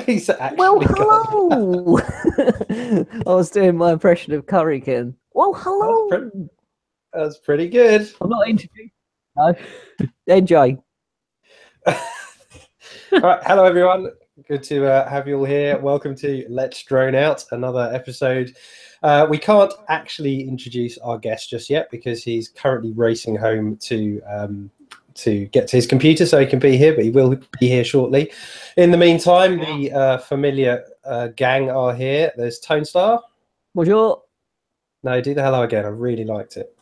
He's Well, actually got hello. I was doing my impression of Currykin. Well, hello. that's pretty good. I'm not introduced. No. Enjoy. All right, hello everyone. Good to have you all here. Welcome to Let's Drone Out, another episode. We can't actually introduce our guest just yet because he's currently racing home to get to his computer so he can be here, but he will be here shortly. In the meantime, the familiar gang are here. There's Tone Star. Bonjour. No, do the hello again. I really liked it.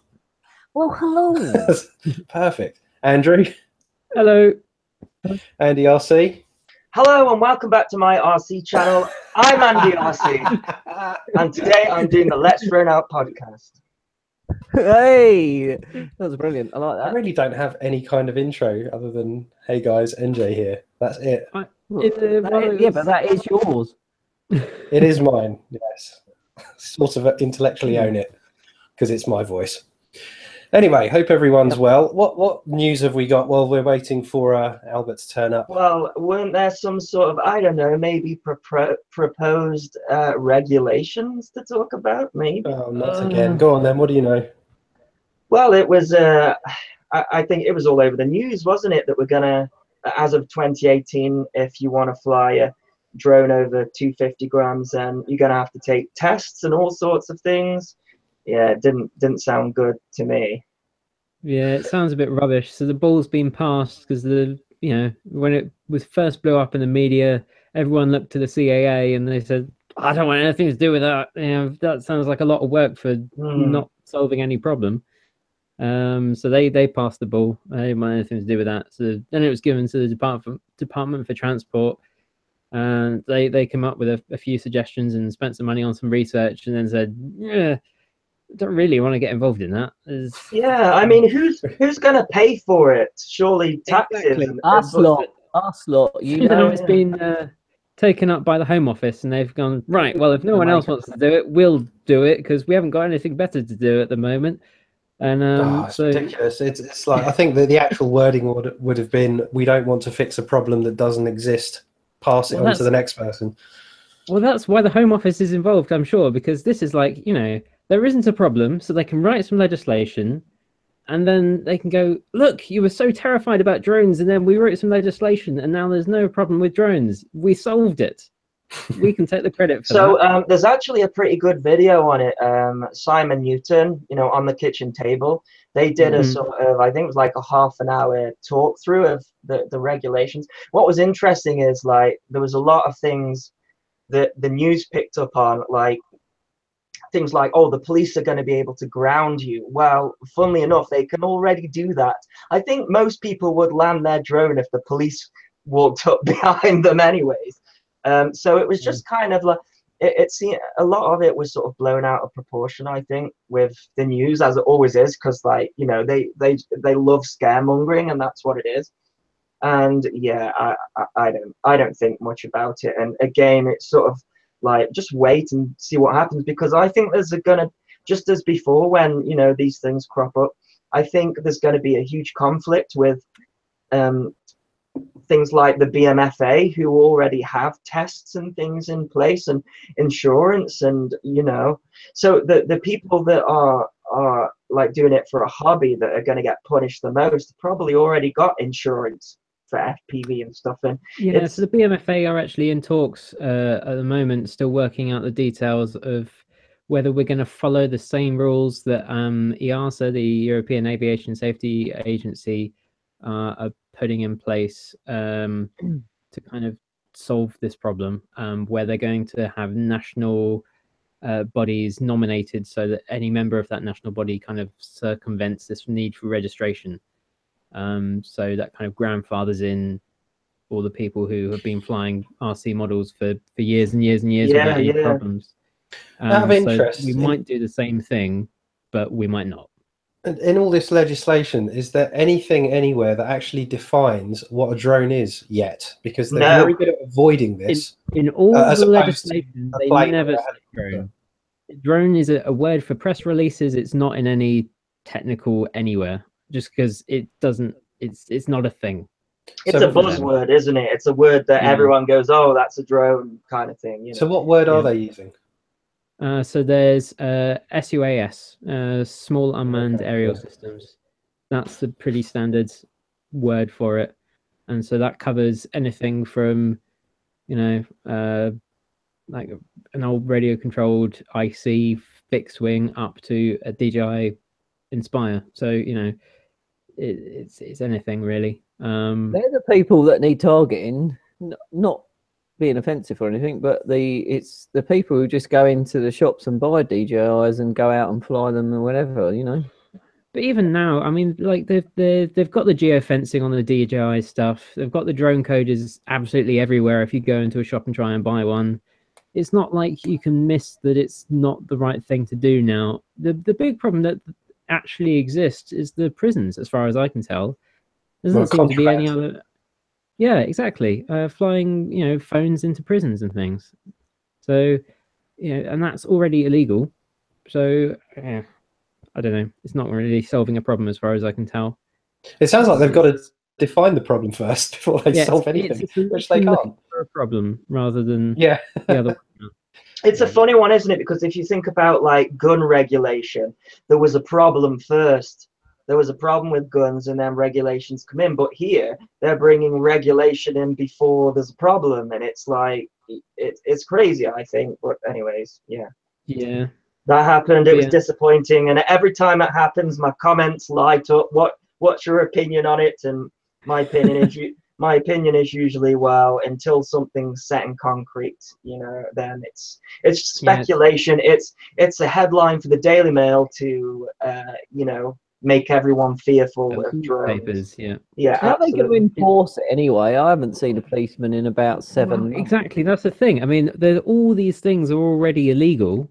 Well, hello. Perfect. Andrew. Hello. Andy RC. Hello and welcome back to my RC channel. I'm Andy RC, and today I'm doing the Let's Drone Out podcast. Hey, that was brilliant. I like I that. really don't have any kind of intro other than, hey guys, NJ here. That's it. Yeah, but that is yours. It is mine, yes. Sort of intellectually own it because it's my voice. Anyway, hope everyone's well. What news have we got while we're waiting for Albert to turn up? Well, weren't there some sort of, I don't know, maybe proposed regulations to talk about, maybe? Oh, not again. Go on then, what do you know? Well, it was, I think it was all over the news, wasn't it, that we're going to, as of 2018, if you want to fly a drone over 250 grams, and you're going to have to take tests and all sorts of things. Yeah, it didn't sound good to me. Yeah, it sounds a bit rubbish. So the ball's been passed because when it was first blew up in the media, everyone looked to the CAA and they said, "I don't want anything to do with that. That sounds like a lot of work for not solving any problem." So they passed the ball. They didn't want anything to do with that. So then it was given to the Department for Transport, and they came up with a few suggestions and spent some money on some research, and then said, "Yeah, don't really want to get involved in that." Yeah, I mean, who's going to pay for it? Surely taxes. Exactly. Us lot. You know, It's been taken up by the Home Office, and they've gone, right, well, if no one else wants to do it, we'll do it because we haven't got anything better to do at the moment. And it's ridiculous. It's like, I think that the actual wording would have been, we don't want to fix a problem that doesn't exist. Pass it on to the next person. Well, that's why the Home Office is involved, I'm sure, because this is like, there isn't a problem, so they can write some legislation, and then they can go, look, you were so terrified about drones, and then we wrote some legislation, and now there's no problem with drones. We solved it. We can take the credit for that. So there's actually a pretty good video on it. Simon Newton, on the kitchen table, they did a sort of, I think it was like a half an hour talk through of the regulations. What was interesting is, like, there was a lot of things that the news picked up on, like things like, oh, the police are going to be able to ground you. Well, funnily enough, they can already do that. I think most people would land their drone if the police walked up behind them anyways. So it was just kind of like, it seemed a lot of it was sort of blown out of proportion, I think, with the news, as it always is, because, like, they love scaremongering, and that's what it is. And yeah, I don't think much about it. And again, it's sort of like, just wait and see what happens, because I think there's gonna, just as before when these things crop up, I think there's going to be a huge conflict with things like the BMFA, who already have tests and things in place, and insurance, and so the people that are like doing it for a hobby, that are going to get punished the most, probably already got insurance for FPV and stuff. And yeah, so the BMFA are actually in talks at the moment, still working out the details of whether we're going to follow the same rules that EASA, the European Aviation Safety Agency, are putting in place to kind of solve this problem, where they're going to have national bodies nominated so that any member of that national body kind of circumvents this need for registration. So that kind of grandfathers in all the people who have been flying RC models for years and years and years without any problems. So we might do the same thing, but we might not. In all this legislation, is there anything anywhere that actually defines what a drone is yet? Because they're very good at avoiding this. In all the legislation, they never say drone. Drone is a word for press releases. It's not in any technical anywhere, just because it doesn't. It's not a thing. It's So- a buzzword, isn't it? It's a word that Yeah. everyone goes, "Oh, that's a drone," kind of thing. You know? So what word are Yeah. they using? So there's SUAS, Small Unmanned Okay, Aerial yeah. Systems. That's the pretty standard word for it, and so that covers anything from, like an old radio-controlled IC fixed wing up to a DJI Inspire. So it's anything really. They're the people that need targeting, not being offensive or anything, but it's the people who just go into the shops and buy DJIs and go out and fly them and whatever, But even now, I mean, like they've got the geofencing on the DJI stuff. They've got the drone coders absolutely everywhere. If you go into a shop and try and buy one, it's not like you can miss that it's not the right thing to do now. The big problem that actually exists is the prisons, as far as I can tell. There doesn't seem to be any other. Yeah, exactly. Flying, phones into prisons and things. So, and that's already illegal. So, yeah, I don't know. It's not really solving a problem as far as I can tell. It sounds like they've got to define the problem first before they solve anything, which they can't. For a problem rather than Yeah. the other one. It's a funny one, isn't it? Because if you think about like gun regulation, there was a problem first. There was a problem with guns, and then regulations come in. But here, they're bringing regulation in before there's a problem, and it's like it's crazy, I think. But anyways, yeah. Yeah. That happened. It was Yeah. disappointing, and every time it happens, my comments light up. What's your opinion on it? And my opinion is usually, well, until something's set in concrete, then it's speculation. It's a headline for the Daily Mail to make everyone fearful of drones. Papers, yeah. Yeah, How are they going to enforce it anyway? I haven't seen a policeman in about 7 Well, months. exactly. That's the thing. I mean, all these things are already illegal.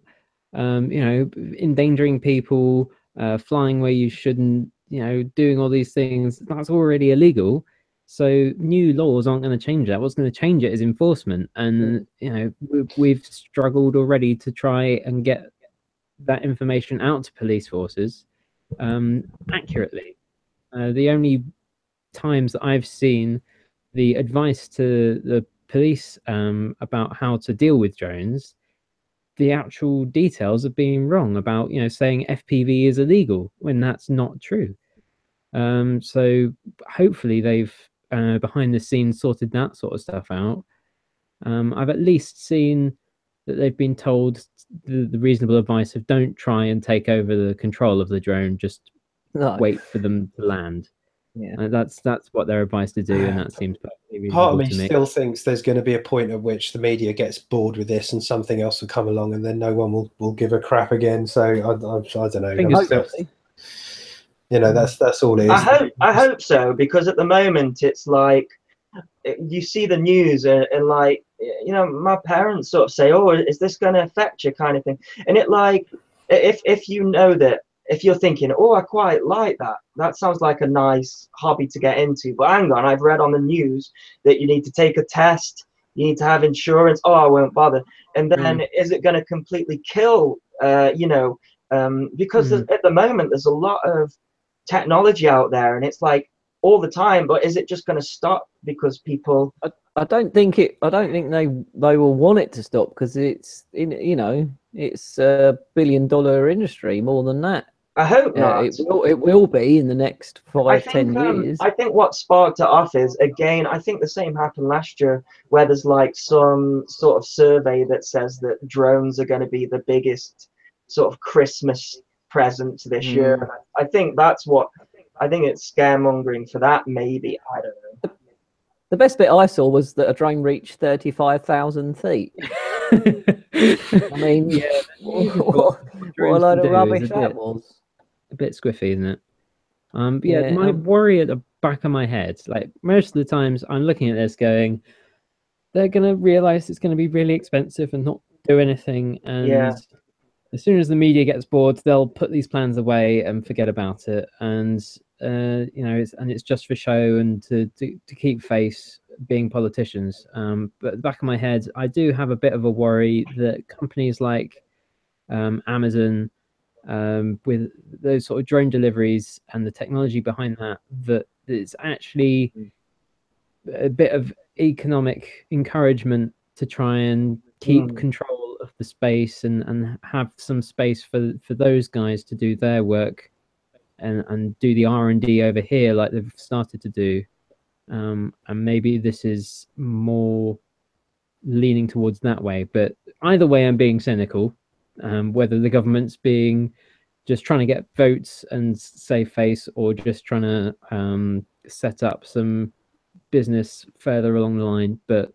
Endangering people, flying where you shouldn't, doing all these things. That's already illegal. So new laws aren't going to change that. What's going to change it is enforcement. And we've struggled already to try and get that information out to police forces accurately. The only times that I've seen the advice to the police about how to deal with drones, the actual details of being wrong about saying FPV is illegal when that's not true. So hopefully they've behind the scenes sorted that sort of stuff out. I've at least seen that they've been told the reasonable advice of don't try and take over the control of the drone, just wait for them to land. Yeah, that's what they're advised to do, and that seems perfectly reasonable. Part of me to me still thinks there's going to be a point at which the media gets bored with this and something else will come along, and then no one will give a crap again. So I don't know. That's all it is. I hope so, because at the moment it's like you see the news and like my parents sort of say, "Oh, is this going to affect you?" kind of thing, and it like if you know that. If you're thinking, "Oh, I quite like that. That sounds like a nice hobby to get into." But hang on, I've read on the news that you need to take a test, you need to have insurance. Oh, I won't bother. And then is it going to completely kill? Because at the moment there's a lot of technology out there, and it's like all the time. But is it just going to stop because people? I don't think they will want it to stop, because it's it's a $1 billion industry, more than that. I hope not. It will be in the next 5-10 years. I think what sparked it off is, again, I think the same happened last year, where there's like some sort of survey that says that drones are going to be the biggest sort of Christmas present this year. And I think it's scaremongering for that, maybe. I don't know. The best bit I saw was that a drone reached 35,000 feet. I mean, yeah, what a load of rubbish that was. A bit squiffy, isn't it? But yeah, my worry at the back of my head, like most of the times I'm looking at this going, they're going to realize it's going to be really expensive and not do anything. And as soon as the media gets bored, they'll put these plans away and forget about it. And, it's just for show and to keep face being politicians. But at the back of my head, I do have a bit of a worry that companies like Amazon, with those sort of drone deliveries and the technology behind that it's actually a bit of economic encouragement to try and keep control of the space and have some space for those guys to do their work and do the R&D over here like they've started to do. And maybe this is more leaning towards that way. But either way, I'm being cynical. Whether the government's being just trying to get votes and save face, or just trying to set up some business further along the line. But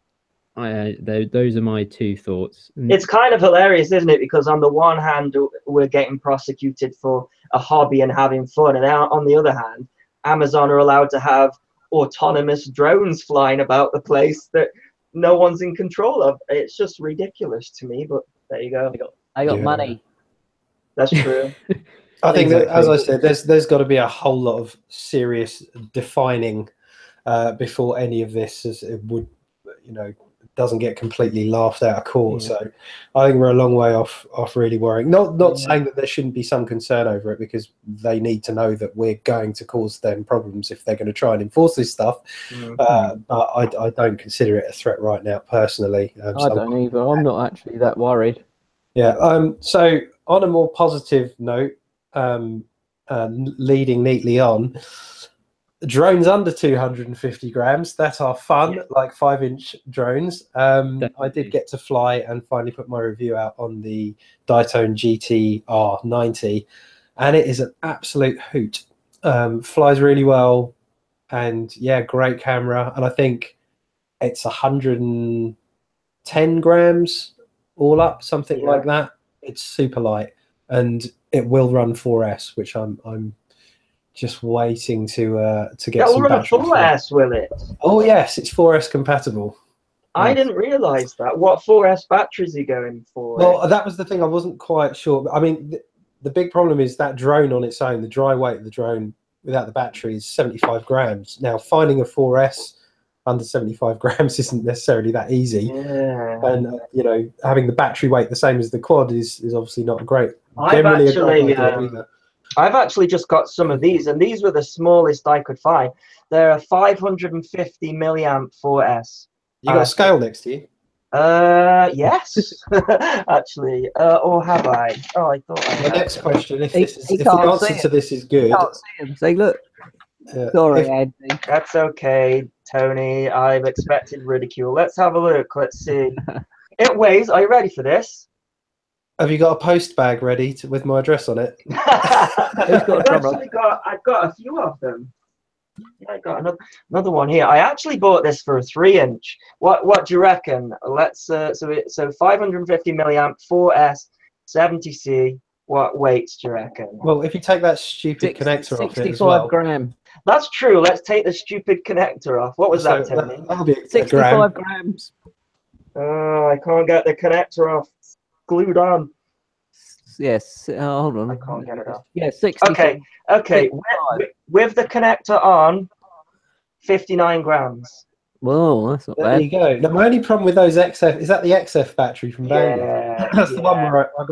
those are my two thoughts. It's kind of hilarious, isn't it? Because on the one hand, we're getting prosecuted for a hobby and having fun, and on the other hand, Amazon are allowed to have autonomous drones flying about the place that no one's in control of. It's just ridiculous to me, but there you go. I got money. That's true. I think that, as I said, there's got to be a whole lot of serious defining before any of this doesn't get completely laughed out of court. So I think we're a long way off really worrying. Not saying that there shouldn't be some concern over it, because they need to know that we're going to cause them problems if they're going to try and enforce this stuff. But I don't consider it a threat right now, personally. I don't either. I'm not actually that worried. Yeah. So on a more positive note, leading neatly on, drones under 250 grams that are fun, like 5-inch drones. I did get to fly and finally put my review out on the Daytona GT90, and it is an absolute hoot. Flies really well, and great camera. And I think it's 110 grams all up, something like that. It's super light, and it will run 4S, which I'm just waiting to get some batteries. That will run 4S, will it? Oh yes, it's 4S compatible. I didn't realise that. What 4S batteries are you going for? Well, that was the thing. I wasn't quite sure. I mean, the big problem is that drone on its own, the dry weight of the drone without the battery is 75 grams. Now, finding a 4S under 75 grams isn't necessarily that easy. And having the battery weight the same as the quad is obviously not great. I've actually just got some of these, and these were the smallest I could find. They're a 550 milliamp 4S. You got a scale next to you? Yes, actually. Or have I? Oh, I thought I had. The next question, if the answer to this is good. Can't see him. Say, look. Sorry, Andy. That's okay, Tony. I've expected ridicule. Let's have a look. Let's see. It weighs. Are you ready for this? Have you got a post bag ready with my address on it? I've got a few of them. I got another one here. I actually bought this for a 3-inch. What do you reckon? Let's so 550 milliamp 4S 70C. What weights do you reckon? Well, if you take that stupid connector off it as 65 well. grams. That's true. Let's take the stupid connector off. What was that, Tony? That'll be 65 grams. Oh, I can't get the connector off. It's glued on. Yes. Hold on. I can't get it off. Yeah, 65. Okay. With the connector on, 59 grams. Whoa, that's not bad. There you go. Now, my only problem with those XF is that the XF battery from Bangor. That's the one where I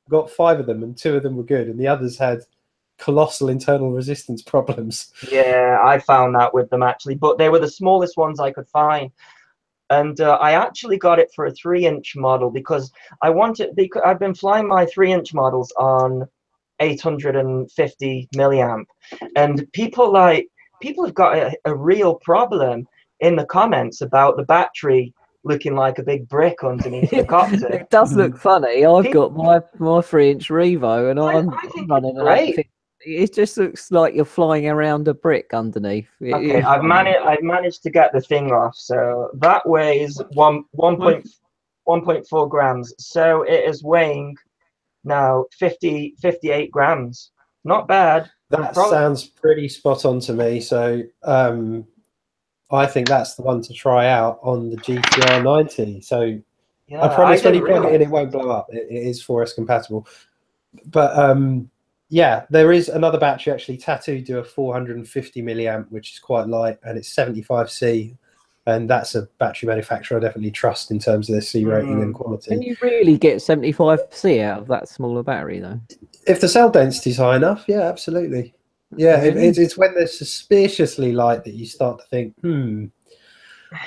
got 5 of them, and 2 of them were good, and the others had colossal internal resistance problems. Yeah, I found that with them actually, but they were the smallest ones I could find. And I actually got it for a 3-inch model because I've been flying my 3-inch models on 850 milliamp, and people have got a real problem in the comments about the battery looking like a big brick underneath the copter. It does look funny. I've got my 3-inch Revo, and I'm running an 850. It just looks like you're flying around a brick underneath. Okay, I've managed to get the thing off. So that weighs 1.4 grams. So it is weighing now 58 grams. Not bad. That sounds pretty spot on to me. So I think that's the one to try out on the GT90. So I promise when you plug it in, it won't blow up. It is 4S compatible. But yeah, there is another battery actually. Tattoo do a 450 milliamp, which is quite light, and it's 75C, and that's a battery manufacturer I definitely trust in terms of their C rating and quality. Can you really get 75C out of that smaller battery though? If the cell density is high enough, yeah, absolutely. Yeah, it's when they're suspiciously light that you start to think,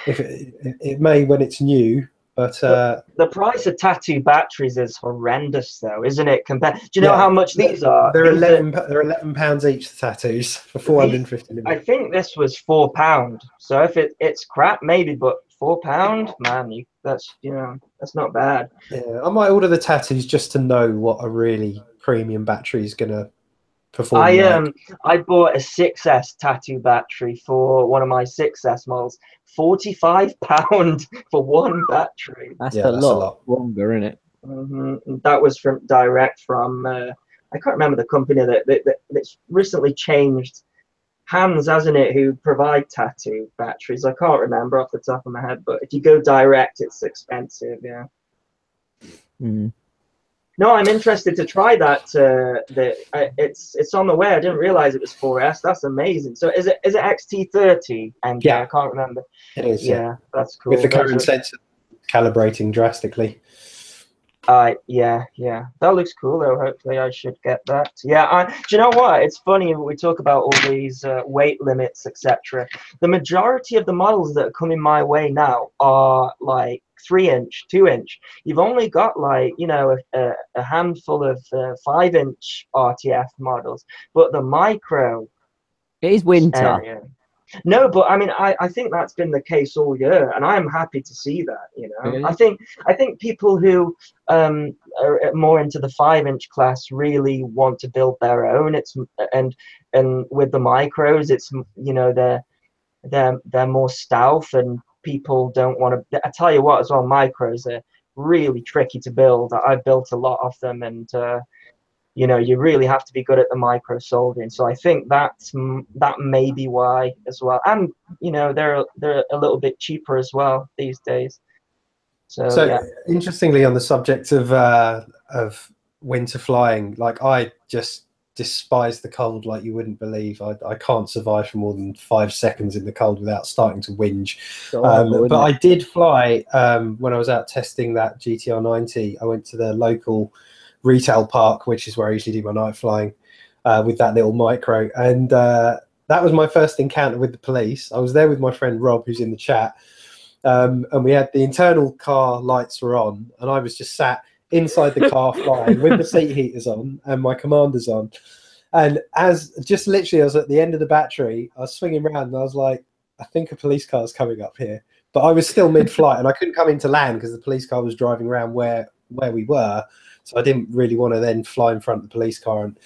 if it may when it's new, but the price of tattoo batteries is horrendous, though, isn't it? Compared, do you know how much these are? They're These they're £11 each. The tattoos for 450 I think this was £4. So if it's crap, maybe, but £4, man, that's not bad. Yeah, I might order the tattoos just to know what a really premium battery is gonna perform like. I bought a 6S tattoo battery for one of my 6S models. £45 for one battery. That's, Yeah, a that's a lot lot. longer, isn't it? That was direct from I can't remember the company that's recently changed hands, hasn't it, who provide tattoo batteries. I can't remember off the top of my head, but if you go direct, it's expensive. Yeah. No, I'm interested to try that. It's on the way. I didn't realize it was 4S. That's amazing. So is it XT30? And Yeah, I can't remember. It is. Yeah, that's cool. With the current sensor calibrating drastically. Yeah. That looks cool though. Hopefully I should get that. Yeah, do you know what? It's funny we talk about all these weight limits, etc. The majority of the models that are coming my way now are like 3-inch, 2-inch. You've only got like, a handful of 5-inch RTF models, but the micro It is winter. area. No, but I mean, I think that's been the case all year, and I'm happy to see that. Really? I think people who are more into the 5-inch class really want to build their own. And with the micros, it's they're more stealth, and people don't want to. I tell you what, as well, micros are really tricky to build. I've built a lot of them, and you really have to be good at the micro soldering. So I think that may be why as well. And they're a little bit cheaper as well these days. So yeah. Interestingly, on the subject of winter flying, like I just despise the cold like you wouldn't believe. I can't survive for more than 5 seconds in the cold without starting to whinge. But I did fly when I was out testing that GTR90. I went to the local retail park, which is where I usually do my night flying, with that little micro, and that was my first encounter with the police. I was there with my friend Rob, who's in the chat, and we had the internal car lights were on, and I was just sat inside the car flying with the seat heaters on and my commanders on, and as just literally I was at the end of the battery, I was swinging around and I was like, I think a police car is coming up here, but I was still mid-flight and I couldn't come into land because the police car was driving around where we were. So I didn't really want to then fly in front of the police car. And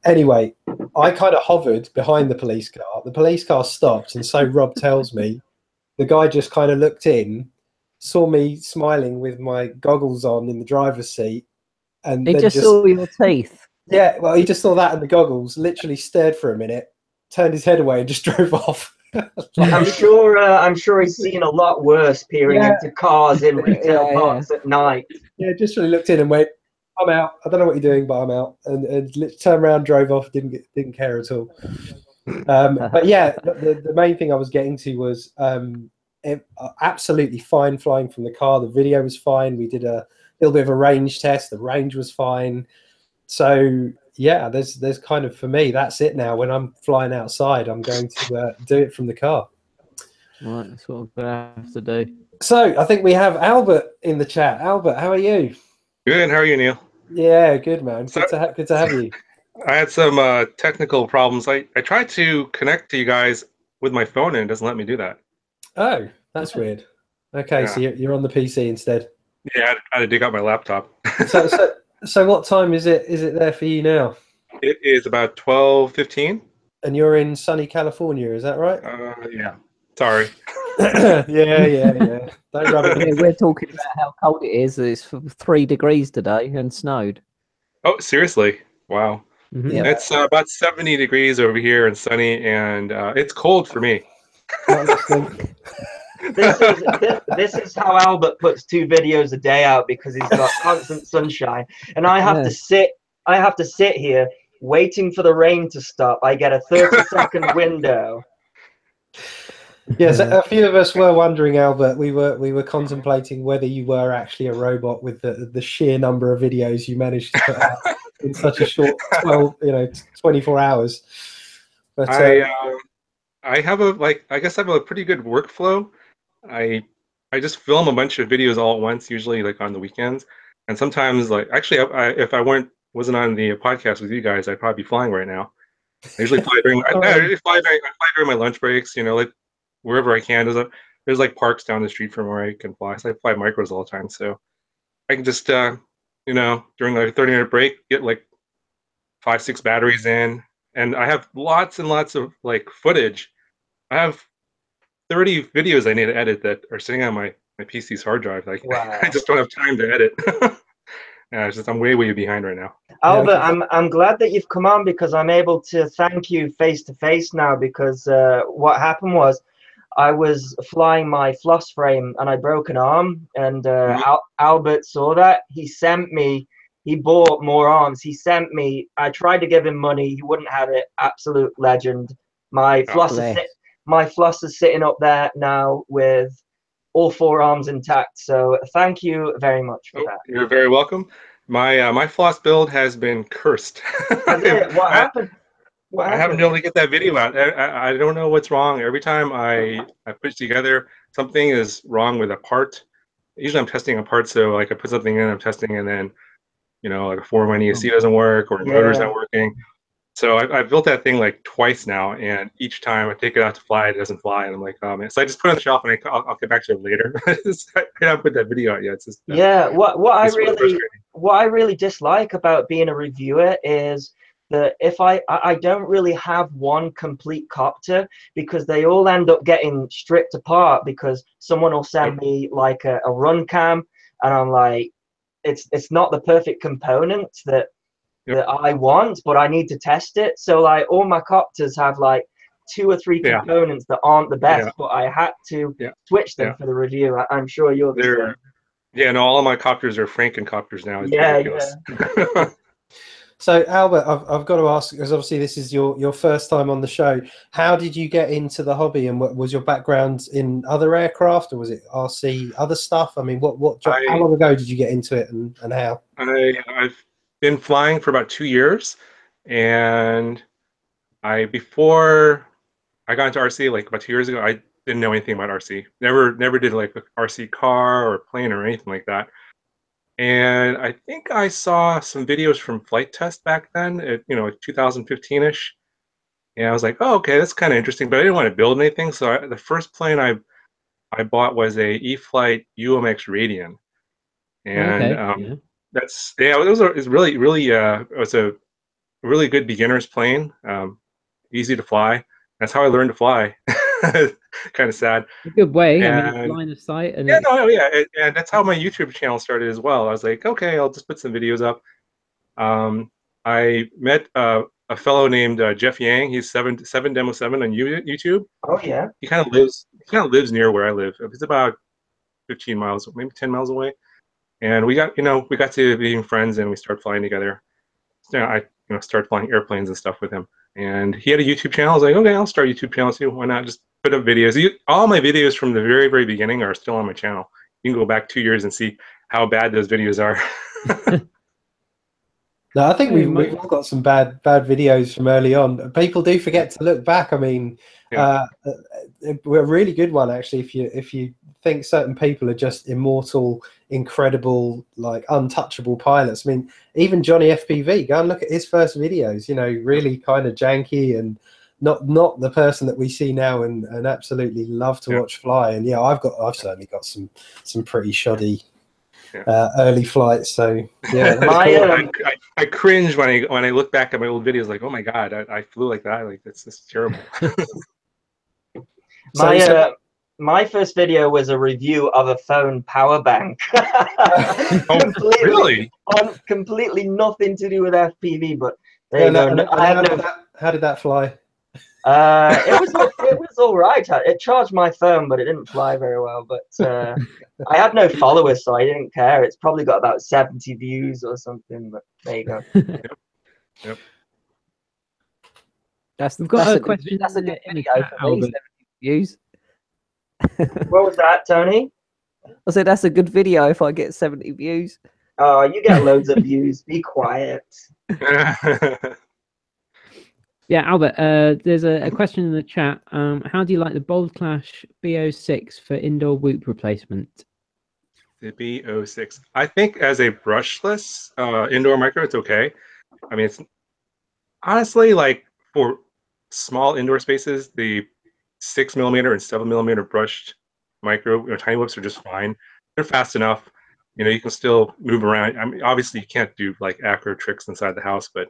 anyway, I kind of hovered behind the police car. The police car stopped, and so Rob tells me the guy just kind of looked in, saw me smiling with my goggles on in the driver's seat, and he then just saw your teeth. Yeah, well, he just saw that and the goggles, literally stared for a minute, turned his head away, and just drove off. I'm sure he's seen a lot worse peering into cars in retail parks at night. Yeah, just really looked in and went, I'm out. I don't know what you're doing, but I'm out. And turned around, drove off, didn't care at all. But yeah, the main thing I was getting to was absolutely fine flying from the car. The video was fine. We did a little bit of a range test. The range was fine. So yeah, there's kind of, for me, that's it now. When I'm flying outside, I'm going to do it from the car. Right, that's what I'm gonna have to do. So I think we have Albert in the chat. Albert, how are you? Good. How are you, Neil? Yeah, good, man. Good to have you. I had some technical problems. I tried to connect to you guys with my phone, and it doesn't let me do that. Oh, that's weird. Okay, yeah. So you're on the PC instead. Yeah, I had to dig out my laptop. So what time is it there for you now? It is about 12:15. And you're in sunny California, is that right? Yeah. Sorry. Yeah. Don't rub it in. We're talking about how cold it is. It's 3 degrees today and snowed. Oh, seriously? Wow. Mm-hmm. Yeah. It's about 70 degrees over here and sunny, and it's cold for me. This is how Albert puts 2 videos a day out, because he's got constant sunshine, and I have to sit here waiting for the rain to stop. I get a 30-second window. Yes, a few of us were wondering, Albert. We were contemplating whether you were actually a robot with the sheer number of videos you managed to put out in such a short 24 hours. But I have I guess I have a pretty good workflow. I just film a bunch of videos all at once, usually like on the weekends, and sometimes like actually, if I wasn't on the podcast with you guys, I'd probably be flying right now. I usually fly during I usually fly during my lunch breaks. You know, like wherever I can. There's like parks down the street from where I can fly. So I fly micros all the time, so I can just you know, during like a 30-minute break, get like 5, 6 batteries in, and I have lots and lots of like footage. I have 30 videos I need to edit that are sitting on my PC's hard drive. Like Wow. I just don't have time to edit. Yeah, it's just I'm way behind right now. Albert, Yeah, I'm glad that you've come on because I'm able to thank you face to face now, because what happened was I was flying my floss frame and I broke an arm, and Albert saw that. He bought more arms. He sent me, I tried to give him money. He wouldn't have it. Absolute legend. My floss is sitting up there now with all 4 arms intact. So thank you very much for that. You're very welcome. My floss build has been cursed. Has it? What happened? I haven't been able to get that video out. I don't know what's wrong. Every time I put it together, something is wrong with a part. Usually I'm testing a part, so like I put something in, I'm testing, and then you know like a 4-1 ESC doesn't work or the motor's not working. So I've built that thing like twice now, and each time I take it out to fly, it doesn't fly, and I'm like, oh man. So I just put it on the shelf, and I'll get back to it later. I haven't put that video out yet. It's just, What I really dislike about being a reviewer is that if I don't really have one complete copter, because they all end up getting stripped apart because someone will send me like a run cam, and I'm like, it's not the perfect components that I want, but I need to test it. So like all my copters have like 2 or 3 components that aren't the best, but I had to switch them for the review. I'm sure you're the same. Yeah, no, all of my copters are Franken-copters now. It's ridiculous. Yeah. So Albert, I've got to ask, because obviously this is your first time on the show. How did you get into the hobby, and what was your background in other aircraft, or was it RC, other stuff? I mean, how long ago did you get into it, and how? I've been flying for about 2 years, and before I got into RC like about 2 years ago, I didn't know anything about RC. Never did like an RC car or plane or anything like that. And I think I saw some videos from Flight Test back then, you know, 2015-ish. And I was like, oh, okay, that's kind of interesting, but I didn't want to build anything. So the first plane I bought was a E-flite UMX Radian. And it was a really good beginner's plane, easy to fly. That's how I learned to fly. Kind of sad. A good way. I mean, line of sight. And and that's how my YouTube channel started as well. I was like, okay, I'll just put some videos up. I met a fellow named Jeff Yang. He's 7 Demo 7 on YouTube. Oh yeah. He kind of lives near where I live. It's about 15 miles, maybe 10 miles away. And we got to being friends, and we started flying together. So I started flying airplanes and stuff with him. And he had a YouTube channel. I was like, okay, I'll start a YouTube channel too. Why not just put up videos? All my videos from the very, very beginning are still on my channel. You can go back 2 years and see how bad those videos are. No, I think we've all got some bad videos from early on. People do forget to look back. I mean, we're a really good one actually. If you think certain people are just immortal, incredible, like untouchable pilots. I mean, even Johnny FPV. Go and look at his first videos. You know, really kind of janky and not the person that we see now, and absolutely love to watch fly. And yeah, I've certainly got some pretty shoddy early flights. So yeah, I cringe when I look back at my old videos. Like, oh my god, I flew like that. Like that's just terrible. My first video was a review of a phone power bank. Really? Completely nothing to do with FPV, but how did that fly? It was all right. It charged my phone, but it didn't fly very well. But I had no followers, so I didn't care. It's probably got about 70 views or something. But there you go. Yep. That's a good video for me. 70 views. What was that, Tony? I said that's a good video if I get 70 views. Oh, you get loads of views. Be quiet. Yeah, Albert, there's a question in the chat. How do you like the Bold Clash B06 for indoor whoop replacement? The B06. I think as a brushless indoor micro, it's okay. I mean, it's honestly like for small indoor spaces, the 6 mm and 7 mm brushed micro, tiny whips are just fine. They're fast enough. You can still move around. I mean, obviously you can't do like acro tricks inside the house, but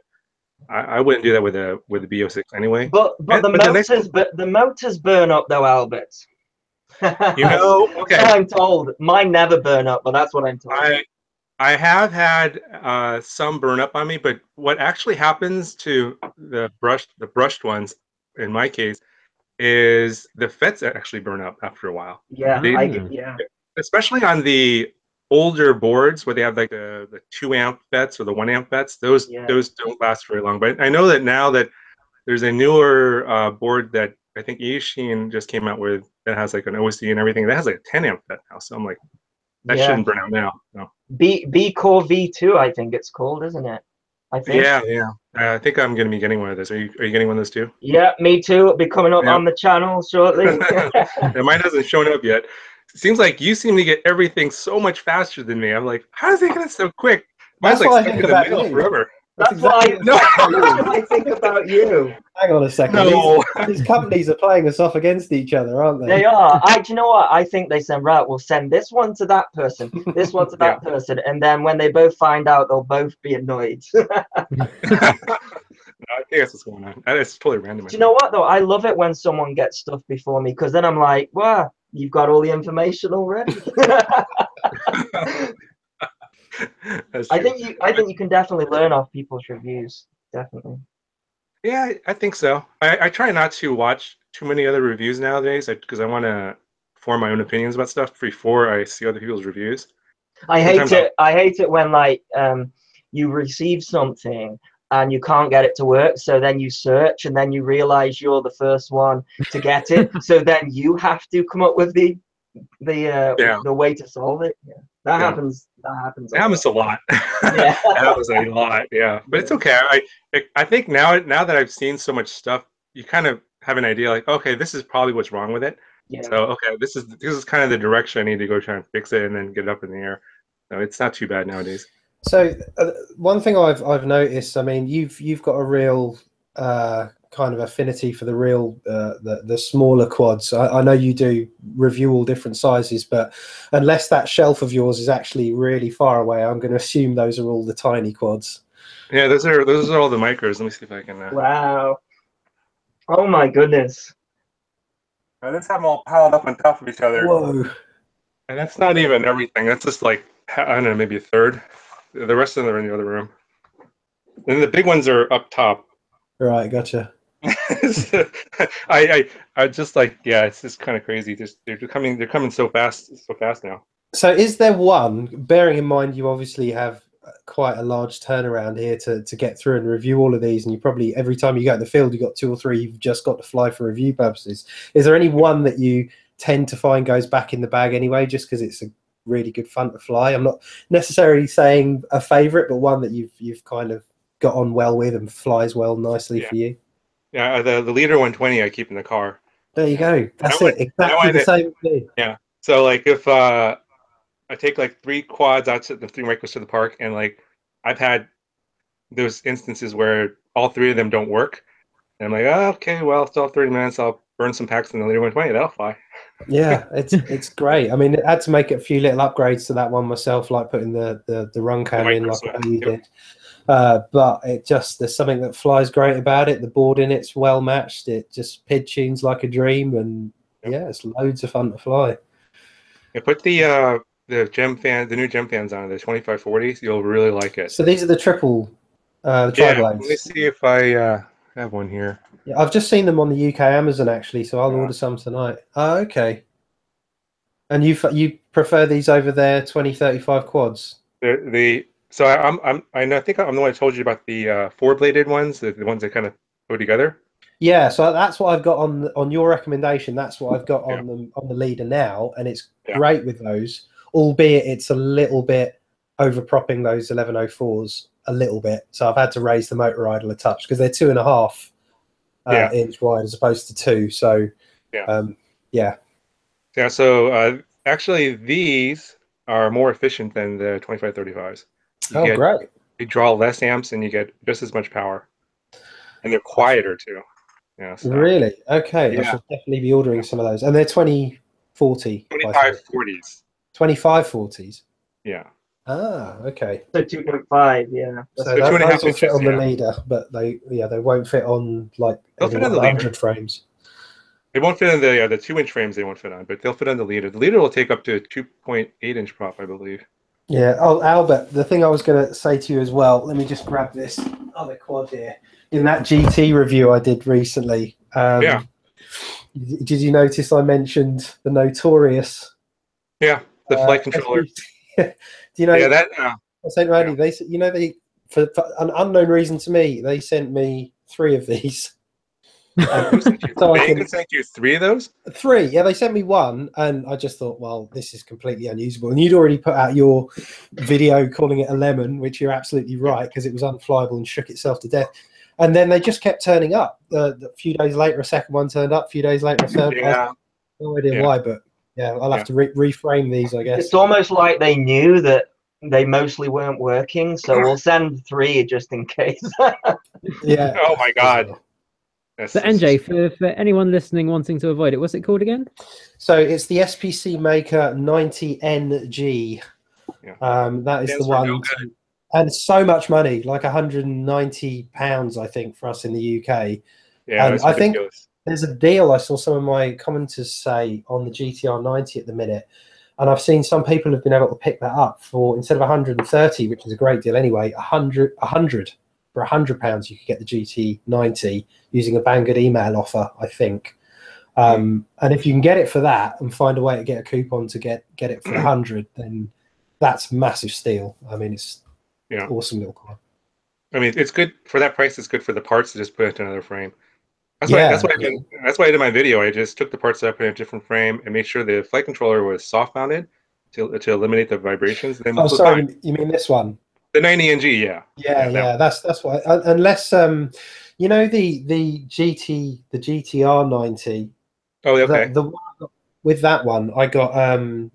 I wouldn't do that with a B06 anyway. But the motors burn up though, Albert. Okay. So I'm told. Mine never burn up, but that's what I'm told. I have had some burn up on me, but what actually happens to the brushed ones, in my case, is the FETs actually burn up after a while. Yeah, Ah. Especially on the older boards where they have like the 2 amp FETs or the 1 amp FETs. Those don't last very long. But I know that now that there's a newer board that I think Yishin just came out with that has like an OSD and everything. That has like a 10 amp FET now. So I'm like, that shouldn't burn out now. No. B Core V2, I think it's called, isn't it? I think. Yeah. I think I'm going to be getting one of those. Are you getting one of those too? Yeah, me too. It'll be coming up on the channel shortly. Mine hasn't shown up yet. It seems like you seem to get everything so much faster than me. I'm like, how does it get it so quick? Mine's like stuck in the middle forever. That's what I think about you. Hang on a second. No. These companies are playing us off against each other, aren't they? They are. Do you know what? I think they said, right, we'll send this one to that person, this one to that person, and then when they both find out, they'll both be annoyed. I think that's what's going on. It's totally random. Do you know what, though? I love it when someone gets stuff before me, because then I'm like, wow, you've got all the information already. I think you can definitely learn off people's reviews. Definitely. Yeah, I think so. I try not to watch too many other reviews nowadays because I want to form my own opinions about stuff before I see other people's reviews. I hate it when like you receive something and you can't get it to work, so then you search and then you realize you're the first one to get it, so then you have to come up with the way to solve it. That happens. It happens a lot. It happens a lot. Yeah, but it's okay. I think now that I've seen so much stuff, you kind of have an idea like, okay, this is probably what's wrong with it. Yeah. So okay, this is kind of the direction I need to go try and fix it and then get it up in the air. So it's not too bad nowadays. So one thing I've noticed, I mean, you've got a real kind of affinity for the real the smaller quads. I know you do review all different sizes, but unless that shelf of yours is actually really far away, I'm going to assume those are all the tiny quads. Yeah, those are all the micros. Let me see if I can. Wow! Oh my goodness! Let's have them all piled up on top of each other. Whoa! And that's not even everything. That's just like, I don't know, maybe a third. The rest of them are in the other room. And the big ones are up top. Right, gotcha. I just like, yeah, it's just kind of crazy. They're coming so fast now. So is there one, bearing in mind you obviously have quite a large turnaround here to get through and review all of these, and you probably every time you go in the field you've got 2 or 3 you've just got to fly for review purposes. Is there any one that you tend to find goes back in the bag anyway, just because it's a really good fun to fly? I'm not necessarily saying a favorite, but one that you've kind of got on well with and flies well nicely for you. Yeah, the Leader 120 I keep in the car. There you go. That's it. Exactly the same thing. Yeah. So like if I take like 3 quads out to the 3 micros to the park, and like I've had those instances where all 3 of them don't work, and I'm like, oh, okay, well, it's all 30 minutes. I'll burn some packs in the Leader 120. That'll fly. Yeah, it's great. I mean, I had to make a few little upgrades to that one myself, like putting the run cam in, like you did. But there's something that flies great about it. The board in it's well matched. It just PID tunes like a dream, and yeah, it's loads of fun to fly. Yeah, put the new gem fans on the 2540s. You'll really like it. So these are the triple, the tri-blades. Let me see if I have one here. Yeah, I've just seen them on the UK Amazon actually, so I'll order some tonight. Oh, okay. And you prefer these over their 2035 quads? So I think I'm the one that told you about the 4-bladed ones, the ones that kind of go together. Yeah, so that's what I've got on your recommendation. That's what I've got on the Leader now, and it's great with those. Albeit it's a little bit overpropping those 1104s a little bit, so I've had to raise the motor idle a touch because they're 2.5 inch wide as opposed to 2. So yeah. So actually, these are more efficient than the 2535s. Great. You draw less amps and you get just as much power, and they're quieter too. Yeah. So. Really? Okay. Yeah. I should definitely be ordering some of those. And they're 2040. 2540s. 2540s. Yeah. Ah, okay. So 2.5, yeah. So those 2.5 will fit inches, on the leader, but they won't fit on like They'll fit on the 100 leader. frames. They won't fit on the 2-inch frames. They won't fit on, but they'll fit on the leader. The leader will take up to a 2.8-inch prop, I believe. Yeah. Oh, Albert, the thing I was going to say to you as well. Let me just grab this other quad here. In that GT review I did recently, did you notice I mentioned the notorious? Yeah, the flight controller. Do you know? Yeah, that. I said, Randy, they said, for an unknown reason to me, they sent me 3 of these. They sent you 3 of those? 3, yeah. They sent me 1, and I just thought, well, this is completely unusable. And you'd already put out your video calling it a lemon, which you're absolutely right, because it was unflyable and shook itself to death. And then they just kept turning up. A few days later, a second one turned up. A few days later, a third. Yeah. I have no idea why, but yeah, I'll have to reframe these, I guess. It's almost like they knew that they mostly weren't working, so we'll send 3 just in case. Yeah. Oh my God. So NJ, for anyone listening wanting to avoid it, what's it called again? So it's the SPC Maker 90NG. Yeah. That is the one. And so much money, like £190, I think, for us in the UK. Yeah, and I think there's a deal I saw some of my commenters say on the GTR90 at the minute. And I've seen some people have been able to pick that up for, instead of 130, which is a great deal anyway, 100 for £100 you could get the GT90 using a Banggood email offer, I think. And if you can get it for that and find a way to get a coupon to get it for 100, then that's massive steal. I mean, it's awesome little car. I mean, it's good for that price. It's good for the parts to just put it into another frame. That's why I did my video. I just took the parts up in a different frame and made sure the flight controller was soft mounted to eliminate the vibrations. Then sorry, you mean this one? The 90NG, yeah. Yeah. That's why. Unless you know the GTR90. Oh, okay. The one, with that one, I got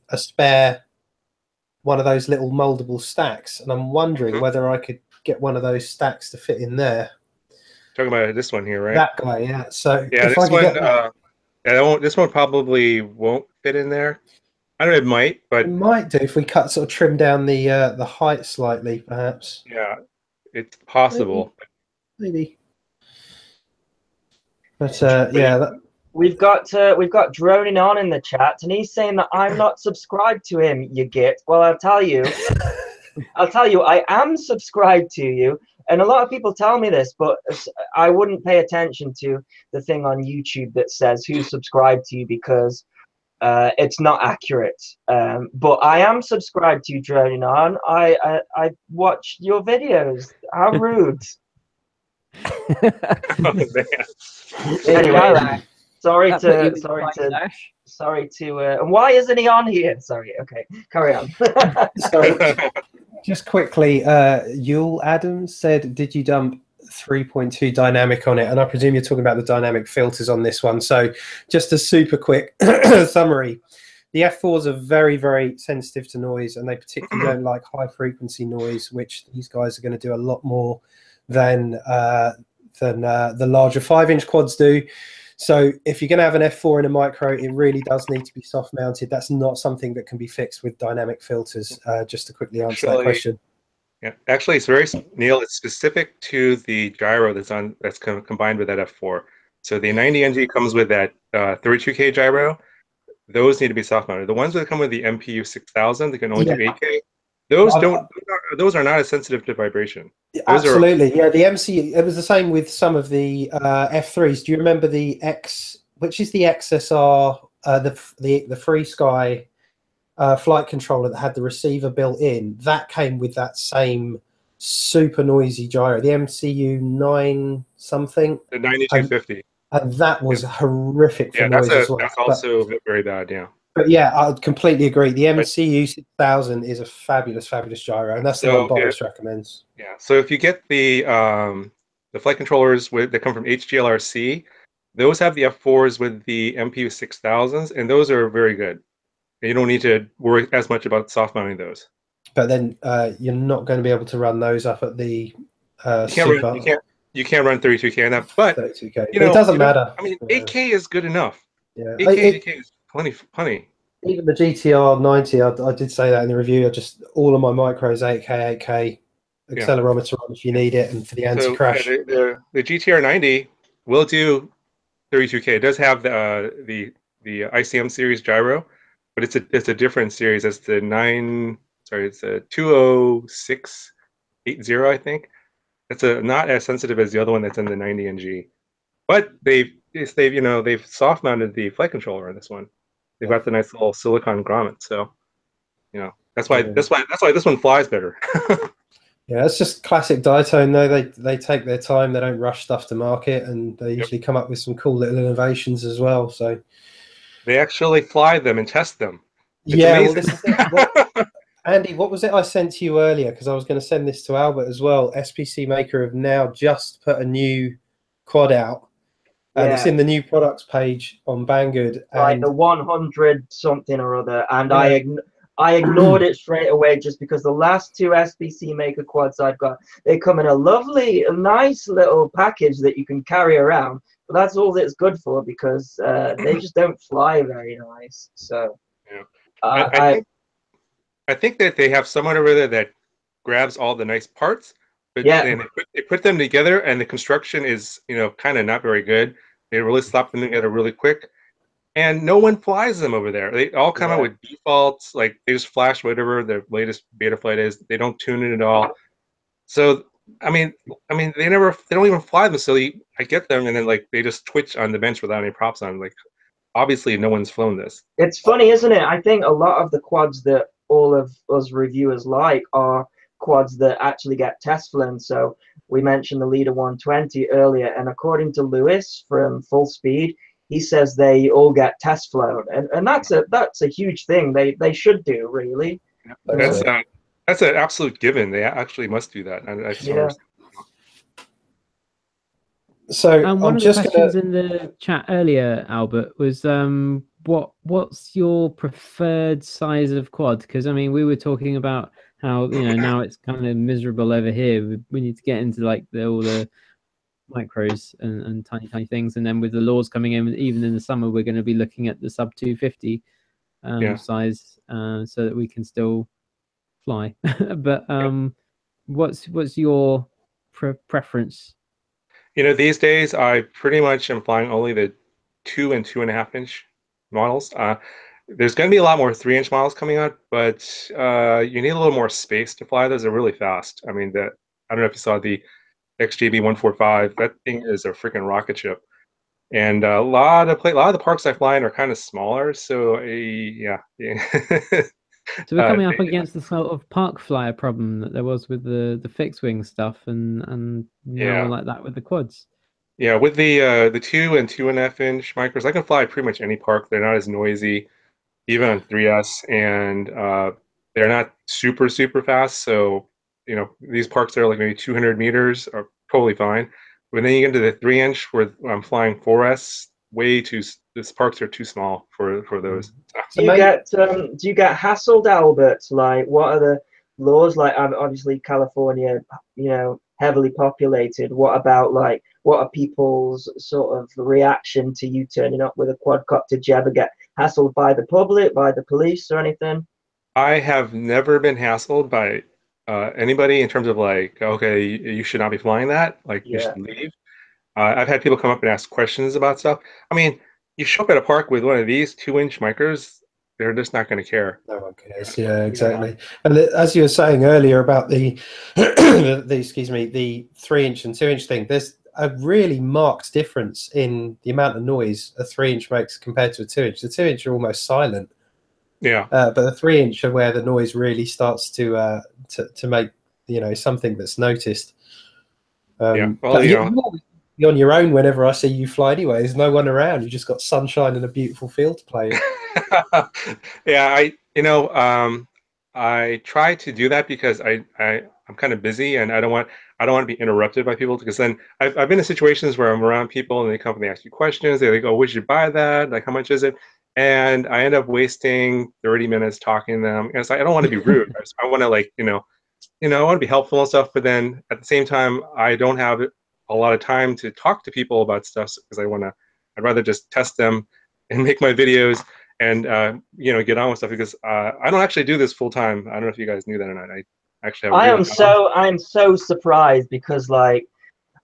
a spare one of those little moldable stacks, and I'm wondering whether I could get one of those stacks to fit in there. Talking about this one here, right? That guy, yeah. So yeah, this one, this one probably won't fit in there. I don't know, it might, but it might do if we trim down the height slightly, perhaps. Yeah, it's possible. Maybe. But yeah. We've got Droning On in the chat, and he's saying that I'm not subscribed to him, you git. Well, I'll tell you, I am subscribed to you, and a lot of people tell me this, but I wouldn't pay attention to the thing on YouTube that says who's subscribed to you because it's not accurate. But I am subscribed to you, Droning On. I watch your videos. How rude. Oh, man. Anyway. Sorry to. And why isn't he on here? Sorry. Okay, carry on. So, just quickly, Yule Adams said, "Did you dump 3.2 dynamic on it?" And I presume you're talking about the dynamic filters on this one. So, just a super quick summary: the F4s are very, very sensitive to noise, and they particularly don't like high frequency noise, which these guys are going to do a lot more than the larger 5-inch quads do. So if you're going to have an F4 in a micro, it really does need to be soft mounted. That's not something that can be fixed with dynamic filters. Just to quickly answer that question. Yeah, actually, it's very Neil. It's specific to the gyro that's combined with that F4. So the 90NG comes with that 32K gyro. Those need to be soft mounted. The ones that come with the MPU 6000, they can only do 8K. Those those are not as sensitive to vibration. Absolutely, yeah. The MCU, it was the same with some of the F3s. Do you remember the X, which is the XSR, the FreeSky flight controller that had the receiver built in? That came with that same super noisy gyro, the MCU 9 something. The 9250. And that was horrific for noise as well. That's also very bad, yeah. But yeah, I completely agree. The MCU 6000 is a fabulous, fabulous gyro, and that's the one Boris recommends. Yeah. So if you get the the flight controllers that come from HGLRC, those have the F4s with the MPU 6000s, and those are very good. And you don't need to worry as much about soft mounting those. But then you're not going to be able to run those up at the you can't run 32K on that, but 32K. You know, it doesn't matter. I mean, 8K is good enough. Yeah, 8K is plenty. Even the GTR90, I did say that in the review. All of my micros 8K accelerometer on if you need it, and for the anti-crash. So, the GTR90 will do 32K. It does have the ICM series gyro, but it's a different series. It's the 20680, I think. It's not as sensitive as the other one that's in the 90NG. But they've soft mounted the flight controller on this one. They've got the nice little silicon grommet, so that's why this one flies better. Yeah, it's just classic Diatone though. They take their time, they don't rush stuff to market, and they usually come up with some cool little innovations as well. So they actually fly them and test them. It's amazing. Well, this is it. Andy, what was it I sent to you earlier? Because I was going to send this to Albert as well. SPC Maker have now just put a new quad out. And it's in the new products page on Banggood. Like the 100 something or other. And I ignored it straight away just because the last two SPC Maker quads I've got, they come in a nice little package that you can carry around. But that's all it's good for because they just don't fly very nice. So I think that they have someone over there that grabs all the nice parts. But then they put them together, and the construction is, kind of not very good. They really slap them together really quick, and no one flies them over there. They all come out with defaults, like they just flash whatever the latest beta flight is. They don't tune it at all. So I mean, they don't even fly them. So I get them, and then they just twitch on the bench without any props on. Like obviously, no one's flown this. It's funny, isn't it? I think a lot of the quads that all of us reviewers like are quads that actually get test flown. So we mentioned the Leader 120 earlier, and according to Lewis from Full Speed, he says they all get test flown, and that's a huge thing. They should do, really. That's an absolute given. They actually must do that. So one of the questions in the chat earlier, Albert, was what's your preferred size of quad? Because I mean, we were talking about how now it's kind of miserable over here. We need to get into all the micros and tiny things, and then with the laws coming in, even in the summer, we're going to be looking at the sub 250 size, so that we can still fly. But what's your preference? These days I pretty much am flying only the 2 and 2.5 inch models. There's going to be a lot more 3-inch models coming out, but you need a little more space to fly those. They're really fast. I mean, I don't know if you saw the XJB145. That thing is a freaking rocket ship, and a lot of the parks I fly in are kind of smaller. So So we're coming up against the sort of park flyer problem that there was with the fixed wing stuff, and now like that with the quads. Yeah, with the 2 and 2.5 inch micros, I can fly pretty much any park. They're not as noisy, even on 3S, and they're not super fast. So these parks that are like maybe 200 meters are totally fine. But then you get into the 3-inch where I'm flying 4S, these parks are too small for those. Do you get hassled, Albert? Like, what are the laws? Like, obviously California, heavily populated. What about what are people's sort of reaction to you turning up with a quadcopter? Did you ever get hassled by the public, by the police, or anything? I have never been hassled by anybody in terms of okay, you should not be flying that. You should leave. I've had people come up and ask questions about stuff. I mean, you show up at a park with one of these 2-inch micros, they're just not going to care. No one cares. Yeah, exactly. And as you were saying earlier about the 3-inch and 2-inch thing, there's a really marked difference in the amount of noise a 3-inch makes compared to a 2-inch. The 2-inch are almost silent. Yeah. But the 3-inch are where the noise really starts to make something that's noticed. Well, you're on your own whenever I see you fly anyway. There's no one around. You just got sunshine and a beautiful field to play in. Yeah, I try to do that because I'm I'm kind of busy, and I don't want to be interrupted by people, because then I've been in situations where I'm around people and they come and they ask you questions. They like, oh, would you buy that? Like, how much is it? And I end up wasting 30 minutes talking to them. And it's like, I don't want to be rude. I want to, like, I want to be helpful and stuff. But then at the same time, I don't have a lot of time to talk to people about stuff, because I'd rather just test them and make my videos and get on with stuff, because I don't actually do this full time. I don't know if you guys knew that or not. I actually have I'm so surprised, because like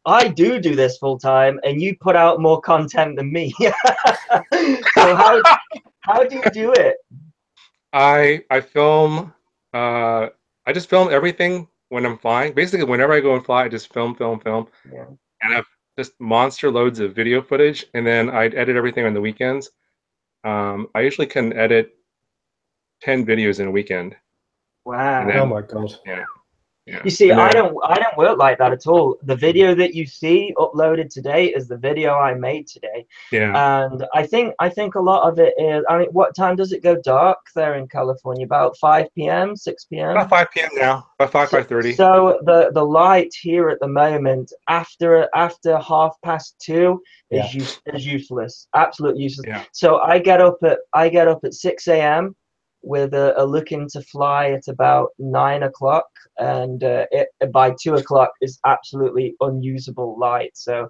I do this full time and you put out more content than me. So how do you do it? I film I just film everything when I'm flying. Basically, whenever I go and fly, I just film. Yeah. And I have just monster loads of video footage, and then I edit everything on the weekends. I usually can edit 10 videos in a weekend. Wow. And then, Oh my god. Yeah. You see, And then, I don't work like that at all. The video that you see uploaded today is the video I made today. yeah. And I think a lot of it is, I mean, what time does it go dark there in California? About 5 p.m., 6 p.m.? About 5 p.m. now. About 5:30. So the light here at the moment, after 2:30 is useless. Absolute useless. Yeah. So I get up at 6 a.m. with a look into fly at about 9 o'clock, and by 2 o'clock is absolutely unusable light. So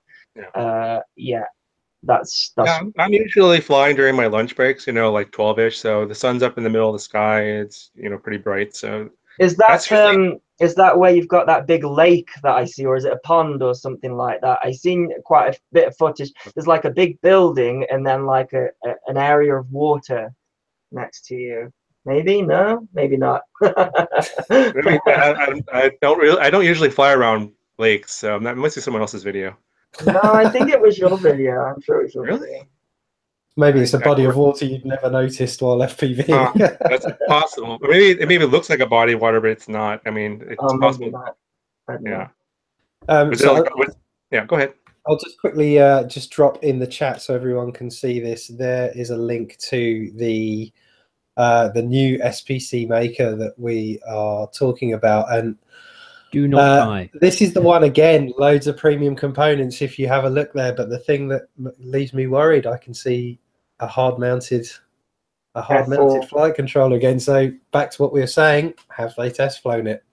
that's Yeah, I'm usually flying during my lunch breaks, like 12-ish. So the sun's up in the middle of the sky. It's, pretty bright. So is that where you've got that big lake that I see, or is it a pond or something like that? I seen quite a bit of footage. There's like a big building and then like an area of water next to you. Maybe no, maybe not. I don't usually fly around lakes, so that must be someone else's video. No, I think it was your video. I'm sure it's your video. Maybe it's a body of water you'd never noticed while FPV. That's possible. Maybe it looks like a body of water, but it's not. I mean, it's possible. Yeah. Yeah, go ahead. I'll just quickly just drop in the chat so everyone can see this. There is a link to the new SPC maker that we are talking about, and do not buy. This is the one again, loads of premium components if you have a look there, but the thing that leaves me worried, I can see a hard mounted flight controller again. So back to what we were saying, have they test flown it?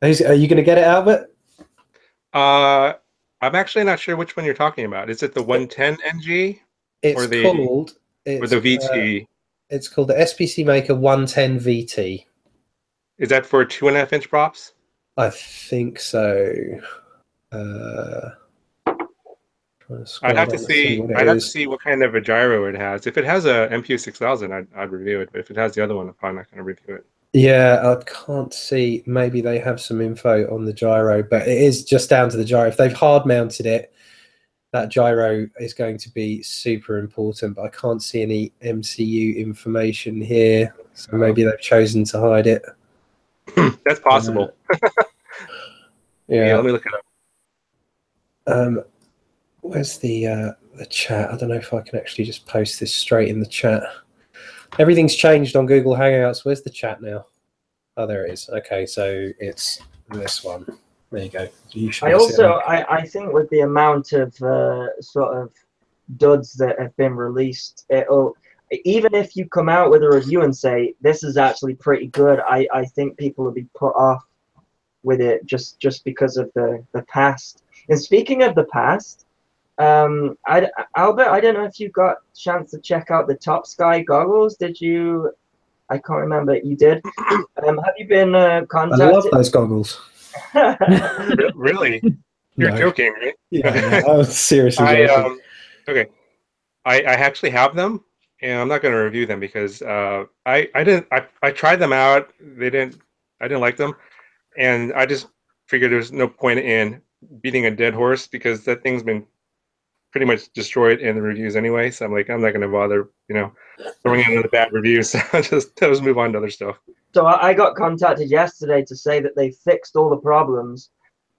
Are you going to get it, Albert? I'm actually not sure which one you're talking about. Is it the 110 NG or the VT? It's called the SPC Maker 110 VT. Is that for 2.5-inch props? I think so. I'd have to see. I'd have to see what kind of a gyro it has. If it has a MPU 6000, I'd review it. But if it has the other one, I'm probably not going to review it. Yeah, I can't see. Maybe they have some info on the gyro, but it is just down to the gyro. If they've hard mounted it, that gyro is going to be super important. But I can't see any MCU information here, so maybe they've chosen to hide it. That's possible. Yeah, let me look it up. Where's the chat? I don't know if I can actually just post this straight in the chat. Everything's changed on Google Hangouts. Where's the chat now? Oh, there it is. Okay, so it's this one. There you go. I think with the amount of sort of duds that have been released, even if you come out with a review and say this is actually pretty good, I think people will be put off with it just because of the past. And speaking of the past, Albert, I don't know if you got a chance to check out the Topsky Goggles. Did you? I can't remember. You did. Have you been contacted? I love those goggles. Really? You're joking, right? Yeah, I was seriously joking. Okay. I actually have them, and I'm not going to review them because I tried them out. I didn't like them, and I just figured there's no point in beating a dead horse because that thing's been pretty much destroyed in the reviews anyway. So I'm like, I'm not going to bother, throwing in another bad review. So I'll just move on to other stuff. So I got contacted yesterday to say that they fixed all the problems,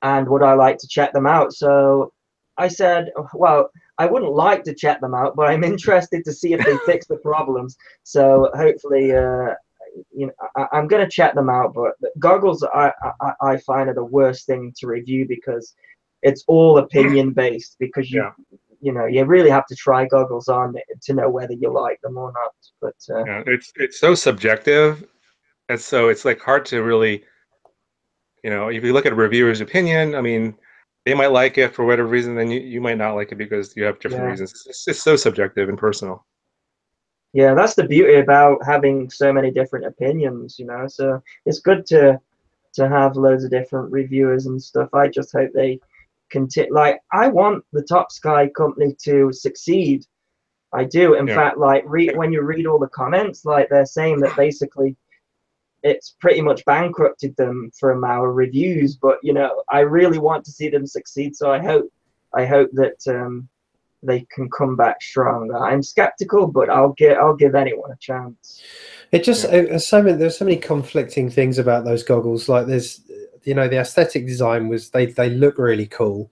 and would I like to check them out? So I said, well, I wouldn't like to check them out, but I'm interested to see if they fix the problems. So hopefully, you know, I'm gonna check them out, but goggles I find are the worst thing to review because it's all opinion based. Because you know, you really have to try goggles on to know whether you like them or not. But yeah, it's so subjective, and so it's like hard to really, you know, if you look at a reviewer's opinion, I mean, they might like it for whatever reason, then you might not like it because you have different reasons. It's just so subjective and personal. Yeah, that's the beauty about having so many different opinions, you know. So it's good to have loads of different reviewers and stuff. I just hope they continue. Like, I want the Topsky company to succeed. I do. In fact, like, when you read all the comments, like, they're saying that basically it's pretty much bankrupted them from our reviews. But you know, I really want to see them succeed. So I hope that they can come back strong. I'm skeptical, but I'll give anyone a chance. It just there's so many conflicting things about those goggles. Like, there's, you know, the aesthetic design was they look really cool,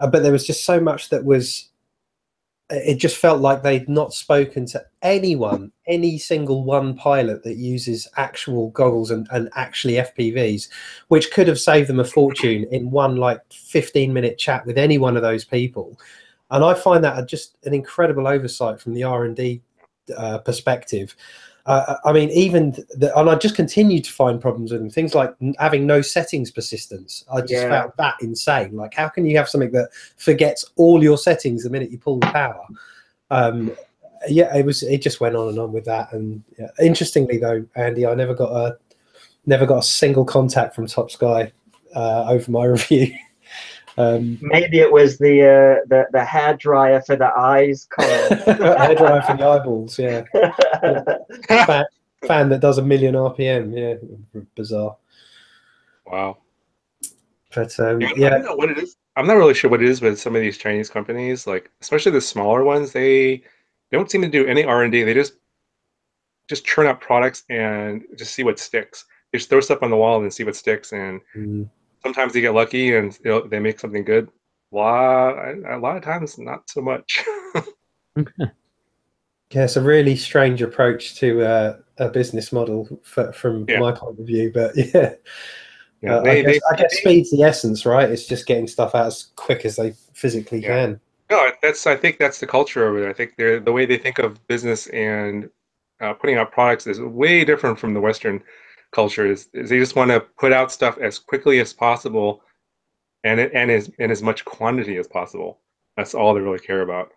but there was just so much that was. It just felt like they'd not spoken to anyone, any single one pilot that uses actual goggles and actually FPVs, which could have saved them a fortune in one like 15-minute chat with any one of those people. And I find that just an incredible oversight from the R&D perspective. I mean, and I just continue to find problems with them. Things like having no settings persistence. I just found that insane. Like, how can you have something that forgets all your settings the minute you pull the power? Yeah, it just went on and on with that. And interestingly, though, Andy, I never got a single contact from Topsky over my review. Maybe it was the hair dryer for the eyes comment. Hair dryer for the eyeballs, yeah. Fan that does 1 million RPM, yeah, bizarre. Wow. But I don't know what it is. I'm not really sure what it is with some of these Chinese companies, like especially the smaller ones. They don't seem to do any R&D. They just churn out products and just see what sticks. They just throw stuff on the wall and see what sticks, and sometimes they get lucky and they make something good. A lot of times, not so much. Yeah, it's a really strange approach to a business model from my point of view. But I guess speed's the essence, right? It's just getting stuff out as quick as they physically can. No, I think that's the culture of it. I think the way they think of business and putting out products is way different from the Western culture. Is they just want to put out stuff as quickly as possible, and as much quantity as possible. That's all they really care about.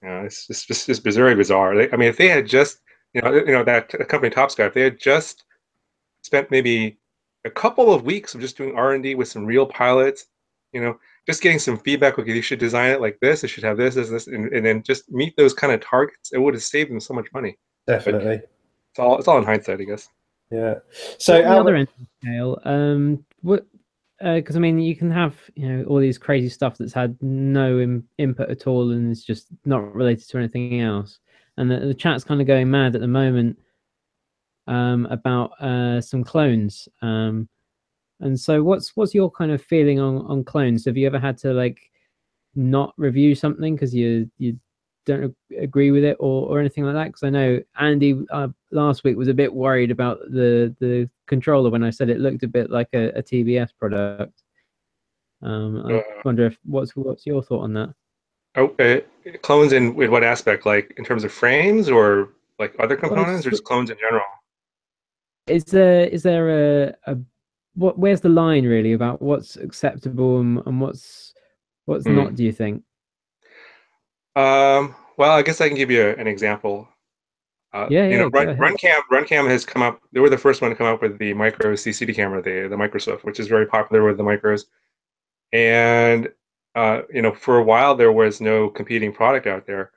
It's just very bizarre. I mean, if they had just that company Topsky, if they had just spent maybe a couple of weeks of just doing R&D with some real pilots, just getting some feedback. Okay, you should design it like this. It should have this, and then just meet those kind of targets. It would have saved them so much money. Definitely. But it's all in hindsight, I guess. Yeah. So on the other end of the scale, because I mean, you can have all these crazy stuff that's had no input at all and is just not related to anything else, and the chat's kind of going mad at the moment about some clones. And so, what's your kind of feeling on clones? Have you ever had to like not review something because you don't agree with it or anything like that? Because I know Andy last week was a bit worried about the controller when I said it looked a bit like a TBS product. I wonder if what's your thought on that? Clones in what aspect? Like in terms of frames or like other components, or just clones in general? Is there a where's the line really about what's acceptable and what's not, do you think? Well, I guess I can give you an example. Runcam has come up. They were the first one to come up with the micro CCD camera, the Microsoft, which is very popular with the micros. And for a while there was no competing product out there.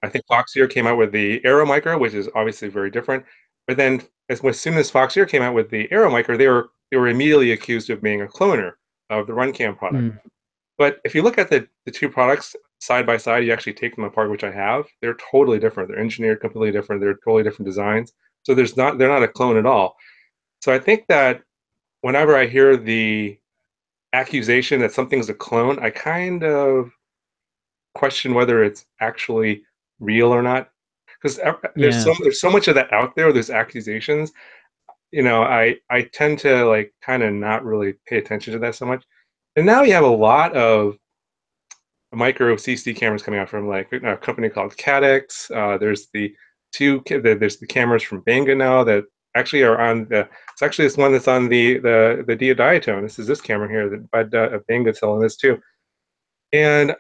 I think Foxeer came out with the Aero Micro, which is obviously very different. But then, as soon as Foxeer came out with the Aero Micro, they were immediately accused of being a cloner of the Runcam product. But if you look at the two products side by side, you actually take them apart, which I have. They're totally different. They're engineered completely different. They're totally different designs. So they're not a clone at all. So I think that whenever I hear the accusation that something's a clone, I kind of question whether it's actually real or not. Because there's so much of that out there. There's accusations. I tend to like kind of not really pay attention to that so much. And now you have a lot of micro CCD cameras coming out from like a company called Cadex. There's the cameras from Banga now that actually are on the. It's actually this one that's on the diatone. This is this camera here that Banga selling this too. And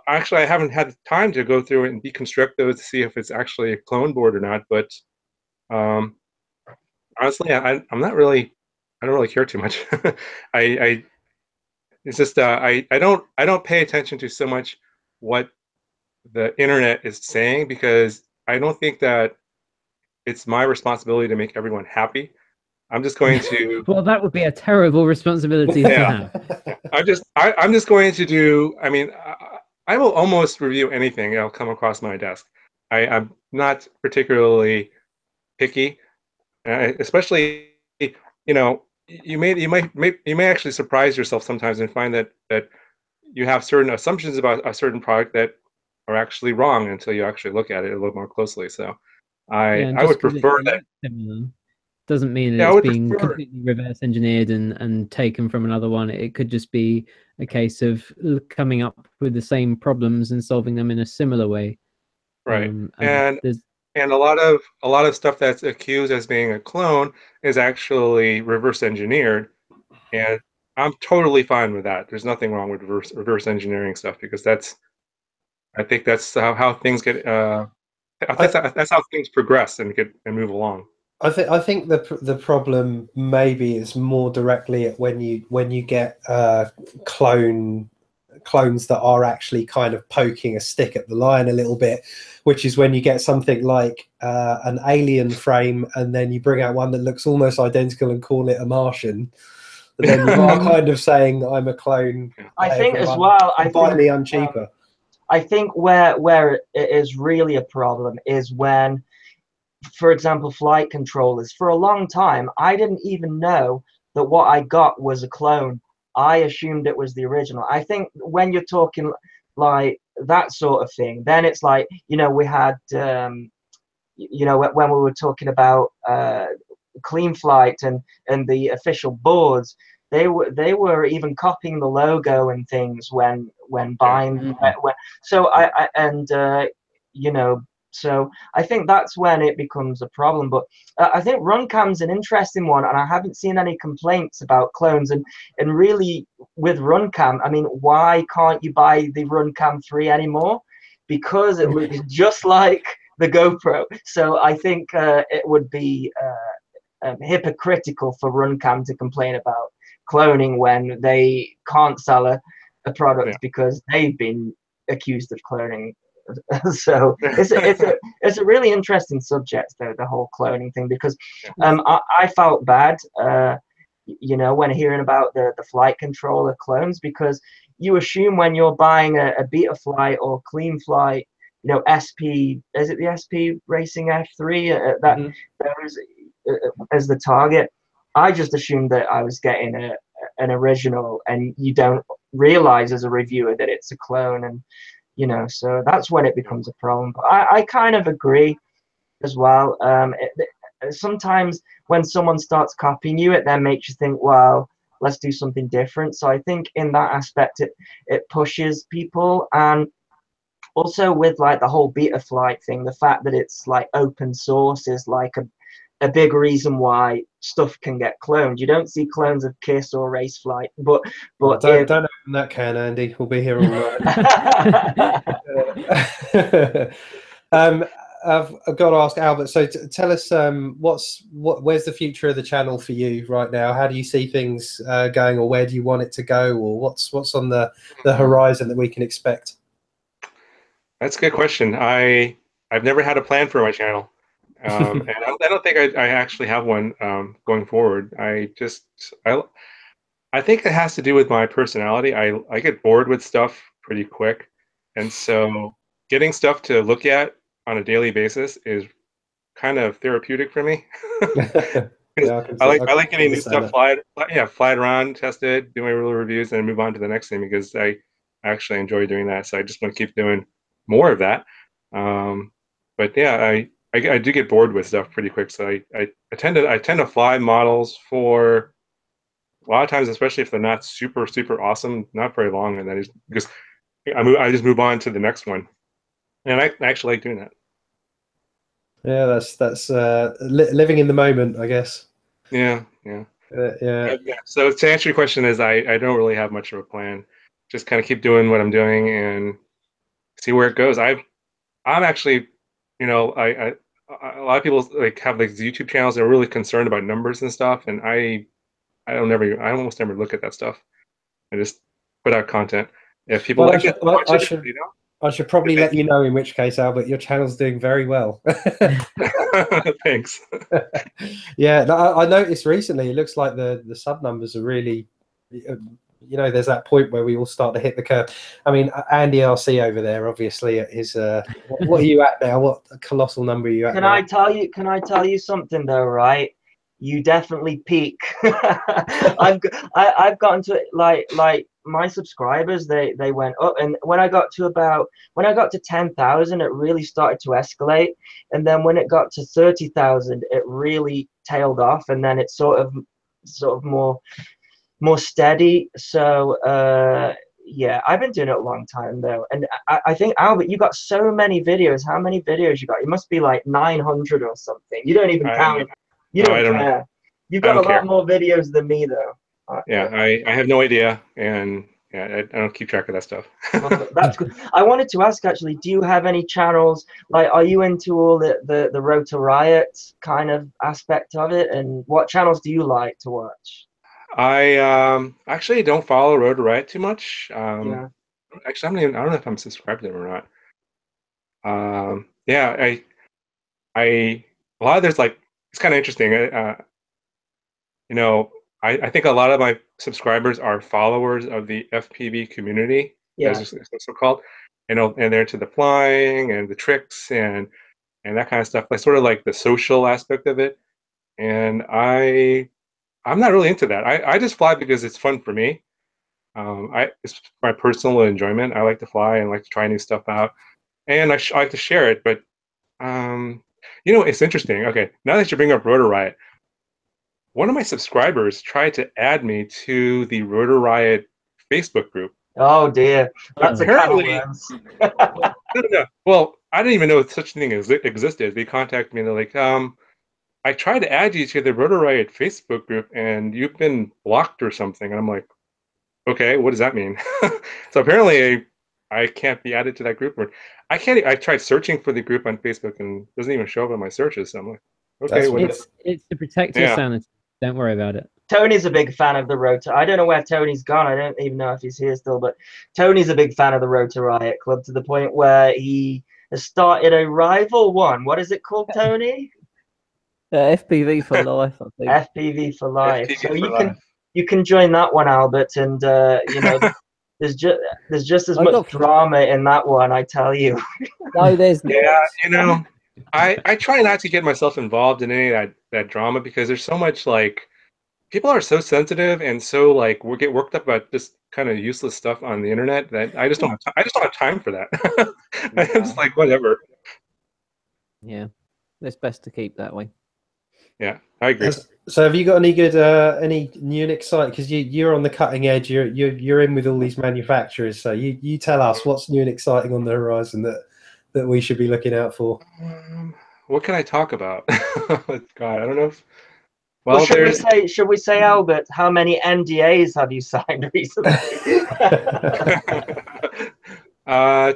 actually, I haven't had the time to go through it and deconstruct those to see if it's actually a clone board or not. But honestly, I'm not really. I don't really care too much. I it's just I don't pay attention to so much what the internet is saying, because I don't think that it's my responsibility to make everyone happy. I'm just going to. Well, that would be a terrible responsibility to Yeah. have. I'm just going to do. I mean, I will almost review anything that'll come across my desk. I'm not particularly picky, especially you may actually surprise yourself sometimes and find that you have certain assumptions about a certain product that are actually wrong until you actually look at it a little more closely. So Yeah, and I just would 'cause it prefer that. looks similar doesn't mean that Yeah, I it's would being prefer. completely reverse engineered and taken from another one. It could just be a case of coming up with the same problems and solving them in a similar way. Right. And there's And a lot of stuff that's accused as being a clone is actually reverse engineered, and I'm totally fine with that. There's nothing wrong with reverse engineering stuff, because I think that's how things get that's how things progress and move along. I think the problem maybe is more directly at when you get clones that are actually kind of poking a stick at the line a little bit, which is when you get something like an alien frame and then you bring out one that looks almost identical and call it a Martian. But then you are kind of saying I'm a clone. I think as well. Buy me, I'm cheaper. I think where it is really a problem is when, for example, flight controllers. For a long time, I didn't even know that what I got was a clone. I assumed it was the original. I think when you're talking like that sort of thing, then it's like, we had, when we were talking about Clean Flight and the official boards, they were even copying the logo and things when buying. So so I think that's when it becomes a problem. But I think Runcam's an interesting one, and I haven't seen any complaints about clones. And really, with Runcam, I mean, why can't you buy the Runcam 3 anymore? Because it looks just like the GoPro. So I think it would be hypocritical for Runcam to complain about cloning when they can't sell a product because they've been accused of cloning. So it's a really interesting subject, though, the whole cloning thing, because I felt bad when hearing about the flight controller clones, because you assume when you're buying a Beta Flight or Clean Flight, SP, is it the SP Racing F3 that those as the target. I just assumed that I was getting an original, and you don't realize as a reviewer that it's a clone, and so that's when it becomes a problem. But I kind of agree as well. Sometimes when someone starts copying you, it then makes you think, well, let's do something different. So I think in that aspect, it pushes people. And also with like the whole Beta Flight thing, the fact that it's like open source is like a big reason why stuff can get cloned. You don't see clones of KISS or Race Flight, but don't open that can, Andy. We'll be here all night. I've got to ask Albert. So tell us, where's the future of the channel for you right now? How do you see things going, or where do you want it to go, or what's on the horizon that we can expect? That's a good question. I've never had a plan for my channel. And I don't think I actually have one going forward. I think it has to do with my personality. I get bored with stuff pretty quick, and so getting stuff to look at on a daily basis is kind of therapeutic for me. Yeah, I like getting new stuff fly it around, test it, do my little reviews, and move on to the next thing, because I actually enjoy doing that. So I just want to keep doing more of that. But yeah, I do get bored with stuff pretty quick, so I tend to fly models for a lot of times, especially if they're not super awesome, not very long, and then I just move on to the next one, and I actually like doing that. Yeah, that's living in the moment, I guess. Yeah. Yeah. So to answer your question, is I don't really have much of a plan. Just kind of keep doing what I'm doing and see where it goes. I'm actually, a lot of people like have like YouTube channels. They're really concerned about numbers and stuff, and I almost never look at that stuff. I just put out content. If people Well, like it, watch it. I should probably let you know, in which case, Albert, your channel's doing very well. Thanks. Yeah, no, I noticed recently. It looks like the sub numbers are really, there's that point where we all start to hit the curve. I mean, Andy RC over there, obviously, is. What are you at now? What colossal number are you at? Can I tell you something though? Right, you definitely peak. I've gotten to like my subscribers, they went up, and when I got to 10,000, it really started to escalate, and then when it got to 30,000, it really tailed off, and then it's sort of more steady. So yeah, I've been doing it a long time though, and I think, Albert, you got so many videos. How many videos you got? You must be like 900 or something. You don't even count. You don't care. You've got a lot more videos than me though. Yeah, I have no idea, and yeah, I don't keep track of that stuff. That's good. I wanted to ask, actually, do you have any channels, like, are you into all the Rotor Riot kind of aspect of it, and what channels do you like to watch? I actually don't follow Road to Riot too much. Yeah. Actually, I don't know if I'm subscribed to them or not. Yeah, a lot of there's like, it's kind of interesting. I think a lot of my subscribers are followers of the FPV community, Yeah. as it's so called. And they're into the flying and the tricks and that kind of stuff. Like sort of like the social aspect of it. And I'm not really into that. I just fly because it's fun for me. It's my personal enjoyment. I like to fly and like to try new stuff out, and I like to share it. But it's interesting. Okay, now that you bring up Rotor Riot, one of my subscribers tried to add me to the Rotor Riot Facebook group. Oh dear, that's apparently a can of worms. Well, I didn't even know such a thing existed. They contacted me and they're like, I tried to add you to the Rotor Riot Facebook group and you've been blocked or something. And I'm like, okay, what does that mean? So apparently I can't be added to that group. Or I tried searching for the group on Facebook and it doesn't even show up in my searches. So I'm like, okay, it's to protect your sanity. Don't worry about it. Tony's a big fan of the Rotor. I don't know where Tony's gone. I don't even know if he's here still, but Tony's a big fan of the Rotor Riot Club, to the point where he has started a rival one. What is it called, Tony? FPV for life, I think. FPV for life. So you can join that one, Albert, and there's just as much drama in that one, I tell you. No, there's not. Yeah, I try not to get myself involved in any of that drama, because there's so much, like, people are so sensitive and so like we get worked up about just kind of useless stuff on the internet that I just don't have time for that. I'm just like, whatever. Yeah, it's best to keep that way. Yeah, I agree. So have you got any good any new and exciting, because you're on the cutting edge, you're in with all these manufacturers, so you tell us what's new and exciting on the horizon that we should be looking out for. What can I talk about? God, I don't know if, well, should we say, Albert, how many NDAs have you signed recently?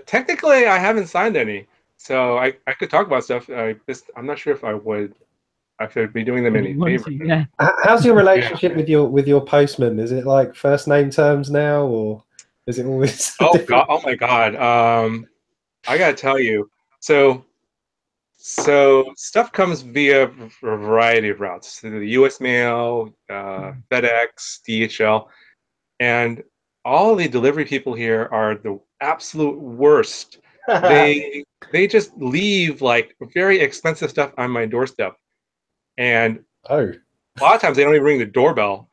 Technically I haven't signed any, so I could talk about stuff. I'm not sure if I should be doing them any favor. Yeah. How's your relationship with your postman? Is it like first name terms now, or is it always God, oh my God. I gotta tell you, so stuff comes via a variety of routes, through the U.S. mail, FedEx, DHL, and all the delivery people here are the absolute worst. They just leave like very expensive stuff on my doorstep, and a lot of times they don't even ring the doorbell.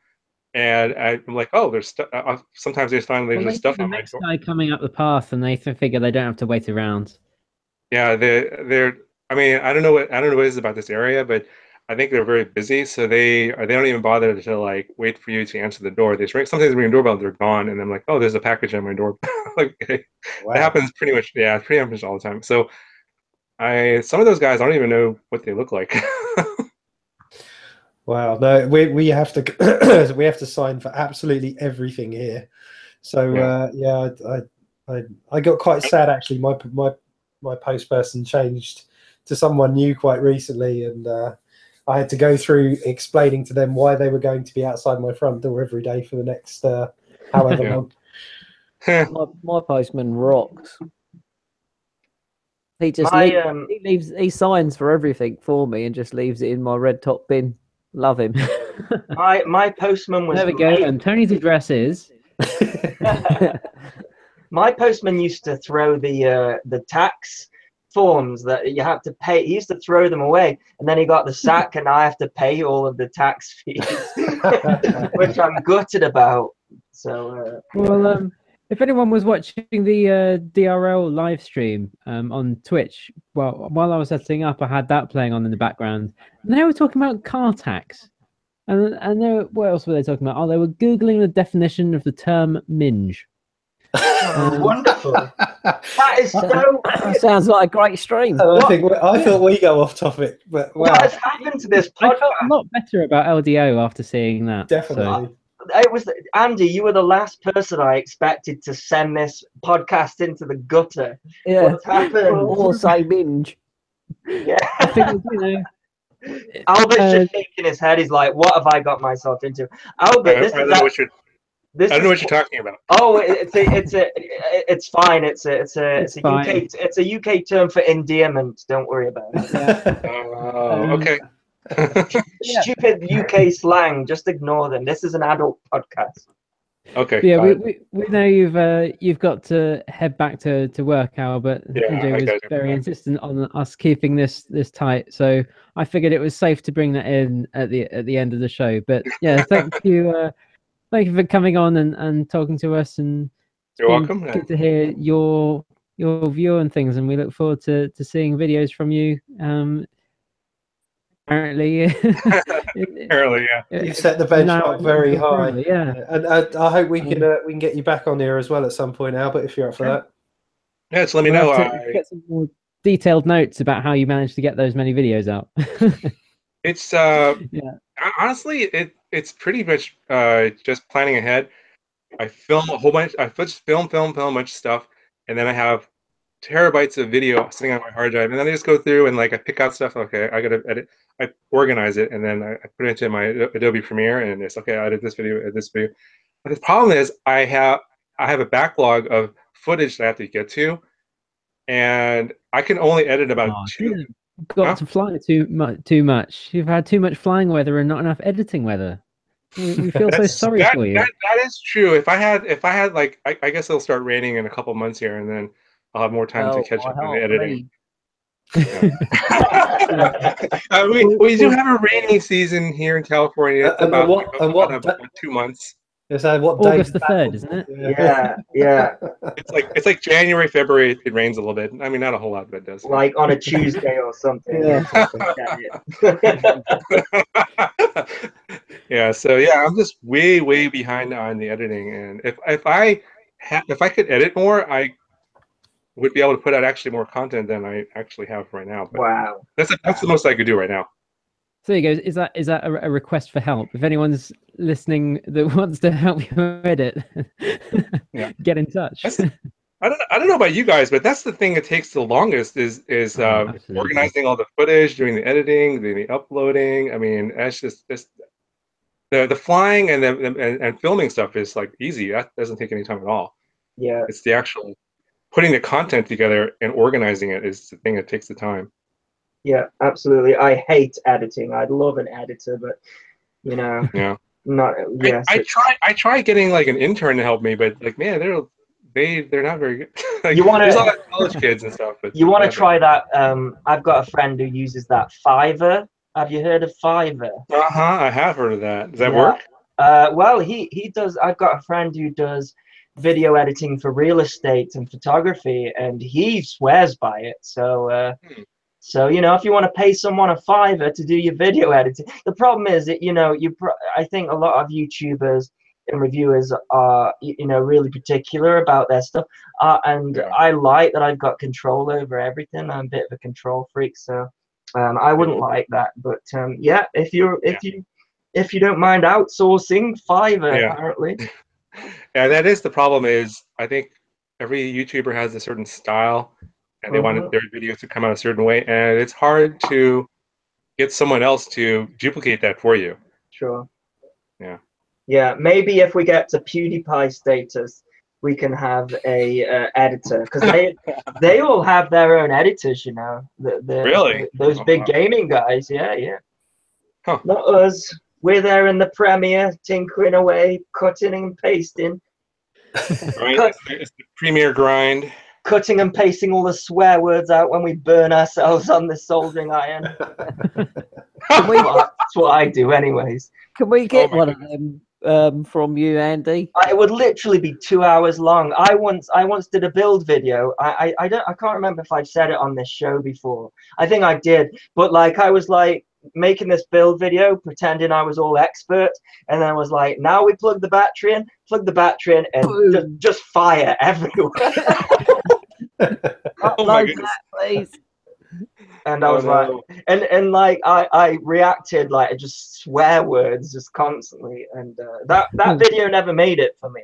And I'm like, oh, there's sometimes they find there's stuff on my door. Next guy coming up the path, and they figure they don't have to wait around. Yeah, they're I mean, I don't know what it is about this area, but I think they're very busy, so they don't even bother to like wait for you to answer the door. They just ring, sometimes ring your doorbell, they're gone, and I'm like, oh, there's a package on my door. Like, okay. Wow. That happens pretty much, yeah, pretty much all the time. So some of those guys, I don't even know what they look like. Wow, no, we have to we have to sign for absolutely everything here. So I got quite sad actually. My post person changed to someone new quite recently, and I had to go through explaining to them why they were going to be outside my front door every day for the next however long. My postman rocks. He just he signs for everything for me and just leaves it in my red top bin. Love him. my postman was. There we go. And Tony's address is. My postman used to throw the tax forms that you have to pay. He used to throw them away, and then he got the sack, and I have to pay all of the tax fees, which I'm gutted about. So, well, if anyone was watching the DRL live stream on Twitch, well, while I was setting up, I had that playing on in the background, and they were talking about car tax, and what else were they talking about? Oh, they were googling the definition of the term minge. Wonderful. That is so. That sounds like a great stream. I thought we go off topic, but wow. What has happened to this podcast? I felt a lot better about LDO after seeing that. Definitely. So. It was Andy. You were the last person I expected to send this podcast into the gutter. Yeah. What's happened? Or say binge. Yeah. I think, you know, Albert's just shaking his head. He's like, "What have I got myself into?" Albert, I don't know what you're talking about. Oh, it's fine. It's a UK term for endearment. Don't worry about it. Yeah. Okay. Stupid UK slang. Just ignore them. This is an adult podcast. Okay. Yeah, we know you've got to head back to work, Albert. Yeah, Andrew was very insistent on us keeping this tight, so I figured it was safe to bring that in at the end of the show. But yeah, thank you. Thank you for coming on and talking to us, and you're welcome. Good to hear your view on things, and we look forward to seeing videos from you. Apparently, yeah. You've set the benchmark very high. Yeah, and I hope we can get you back on here as well at some point, Albert, if you're up for that. Yeah, just let me know. Get some more detailed notes about how you managed to get those many videos out. It's honestly, it's pretty much just planning ahead. I film a whole bunch. I just film a bunch of stuff, and then I have terabytes of video sitting on my hard drive, and then I just go through and like I pick out stuff. Okay, I gotta edit. I organize it, and then I put it into my Adobe Premiere, and it's okay. I edit this video, edit this video. But the problem is I have a backlog of footage that I have to get to, and I can only edit about two. Got to fly too much. You've had too much flying weather and not enough editing weather. We feel so sorry for you. That is true. If I had like, I guess it'll start raining in a couple months here, and then I'll have more time to catch up on the editing. Yeah. We do have a rainy season here in California. It's about 2 months. Is that what August the 3rd, isn't it? Yeah. It's like January, February. It rains a little bit. I mean, not a whole lot, but it does. Like on a Tuesday or something. Yeah. So yeah, I'm just way behind on the editing, and if I could edit more, I would be able to put out actually more content than I actually have right now. But wow. That's the most I could do right now. So there you go. Is that a request for help? If anyone's listening that wants to help you edit, get in touch. I don't know about you guys, but that's the thing that takes the longest is organizing all the footage, doing the editing, doing the uploading. I mean, that's just the flying and filming stuff is like easy. That doesn't take any time at all. Yeah. It's the actual putting the content together and organizing it is the thing that takes the time. Yeah, absolutely. I hate editing. I'd love an editor, but you know, not. Yes, I try getting like an intern to help me, but like, man, they're not very good. Like, you want there's a lot of college kids and stuff. But you want to try that? I've got a friend who uses that Fiverr. Have you heard of Fiverr? I have heard of that. Does that work? Well, he does. I've got a friend who does video editing for real estate and photography, and he swears by it. So So, you know, if you want to pay someone a $5 to do your video editing, the problem is that, you know, I think a lot of YouTubers and reviewers are, you know, really particular about their stuff. And Yeah. I like that I've got control over everything. I'm a bit of a control freak, so I wouldn't like that. But yeah, if you don't mind outsourcing $5, apparently. Yeah, that is the problem. Is I think every YouTuber has a certain style, and they want their videos to come out a certain way, and it's hard to get someone else to duplicate that for you. Sure. Yeah. Yeah, maybe if we get to PewDiePie status, we can have a editor, because they all have their own editors, you know. Really? Those big gaming guys, yeah. Huh. Not us. We're there in the Premiere, tinkering away, cutting and pasting. Right? It's the Premiere grind. Cutting and pasting all the swear words out when we burn ourselves on the soldering iron. That's what I do, anyways. Can we get one of them from you, Andy? It would literally be 2 hours long. I once did a build video. I can't remember if I've said it on this show before. I think I did, but like I was like making this build video, pretending I was all expert, and then I was like, now we plug the battery in, and just fire everywhere. Oh my goodness. Please. And I was like, and like I reacted like just swear words just constantly, and that video never made it for me.